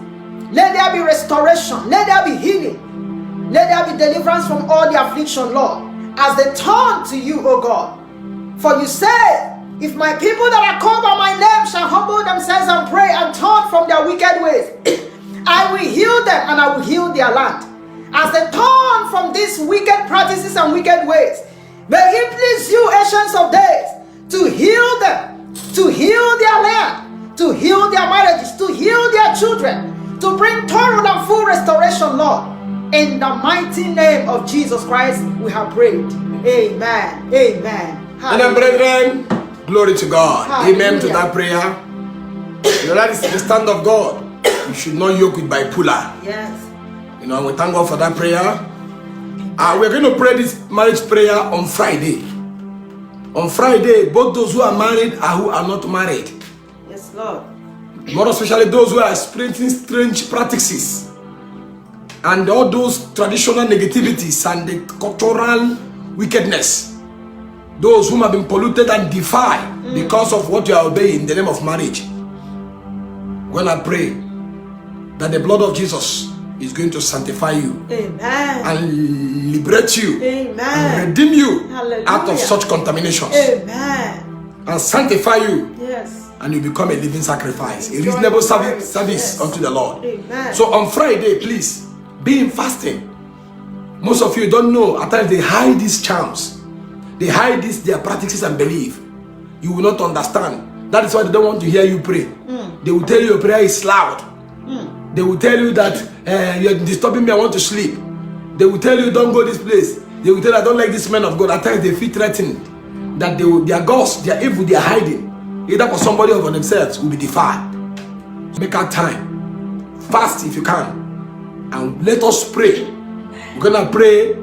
Speaker 2: Let there be restoration. Let there be healing. Let there be deliverance from all the affliction, Lord, as they turn to you, O God. For you say, if my people that are called by my name shall humble themselves and pray and turn from their wicked ways, I will heal them and I will heal their land. As they turn from these wicked practices and wicked ways, may it please you, Ancients of Days, to heal them, to heal their land, to heal their marriages, to heal their children, to bring total and full restoration, Lord. In the mighty name of Jesus Christ, we have prayed. Amen. Amen.
Speaker 1: And then, brethren, glory to God. Hallelujah. Amen to that prayer. You know, that is the stand of God. You should not yoke with bipolar.
Speaker 2: Yes.
Speaker 1: You know, we thank God for that prayer. We're going to pray this marriage prayer on Friday. On Friday, both those who are married and who are not married.
Speaker 2: Yes, Lord.
Speaker 1: More especially those who are experiencing strange practices and all those traditional negativities and the cultural wickedness. Those whom have been polluted and defiled because of what you are obeying in the name of marriage. When I pray that the blood of Jesus is going to sanctify you.
Speaker 2: Amen.
Speaker 1: And liberate you.
Speaker 2: Amen.
Speaker 1: And redeem you.
Speaker 2: Hallelujah.
Speaker 1: Out of such contaminations.
Speaker 2: Amen.
Speaker 1: And sanctify you.
Speaker 2: Yes.
Speaker 1: And you become a living sacrifice, a reasonable service yes. unto the Lord.
Speaker 2: Amen.
Speaker 1: So on Friday, please be in fasting. Most of you don't know, at times they hide these charms, they hide their practices and belief. You will not understand. That is why they don't want to hear you pray. They will tell you your prayer is loud. They will tell you that you're disturbing me, I want to sleep. They will tell you don't go this place. They will tell you, I don't like this men of God. At times they feel threatened that their gods, their evil, they are hiding. Either for somebody or for themselves will be defiled. Make our time. Fast if you can. And let us pray. We're gonna pray.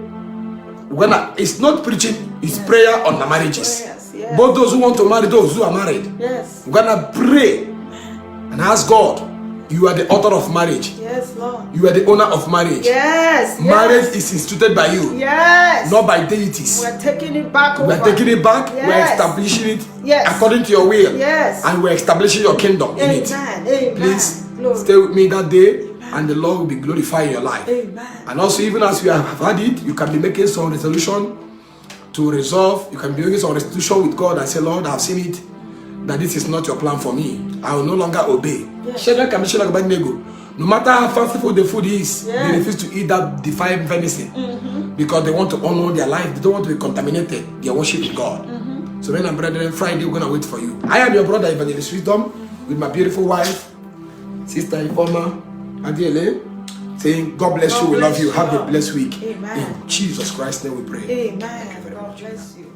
Speaker 1: It's not preaching, it's prayer on the marriages.
Speaker 2: Yes.
Speaker 1: Both those who want to marry, those who are married.
Speaker 2: Yes.
Speaker 1: We're gonna pray and ask God. You are the author of marriage.
Speaker 2: Yes, Lord.
Speaker 1: You are the owner of marriage.
Speaker 2: Yes.
Speaker 1: Marriage is instituted by you.
Speaker 2: Yes.
Speaker 1: Not by deities.
Speaker 2: We're taking it back over.
Speaker 1: We're taking it back.
Speaker 2: Yes.
Speaker 1: We're establishing it
Speaker 2: Yes.
Speaker 1: according to your will.
Speaker 2: Yes.
Speaker 1: And we're establishing your kingdom in it.
Speaker 2: Amen.
Speaker 1: Please
Speaker 2: Glory.
Speaker 1: stay with me that day, and the Lord will be glorified in your life.
Speaker 2: Amen.
Speaker 1: And also, even as you have had it, you can be making some resolution to resolve. You can be making some restitution with God and say, Lord, I've seen it, that this is not your plan for me. I will no longer obey.
Speaker 2: Yes.
Speaker 1: No matter how fanciful the food is,
Speaker 2: Yes.
Speaker 1: they refuse to eat that defiled venison because they want to honor their life. They don't want to be contaminated. They are worshiping God. So, men and brethren, Friday, we're going to wait for you. I am your brother, Evangelist Wisdom, with my beautiful wife, Sister Informa Adiele, saying, God bless you, we love you, have a blessed week.
Speaker 2: Amen.
Speaker 1: In Jesus Christ's name we pray.
Speaker 2: Amen. God bless you.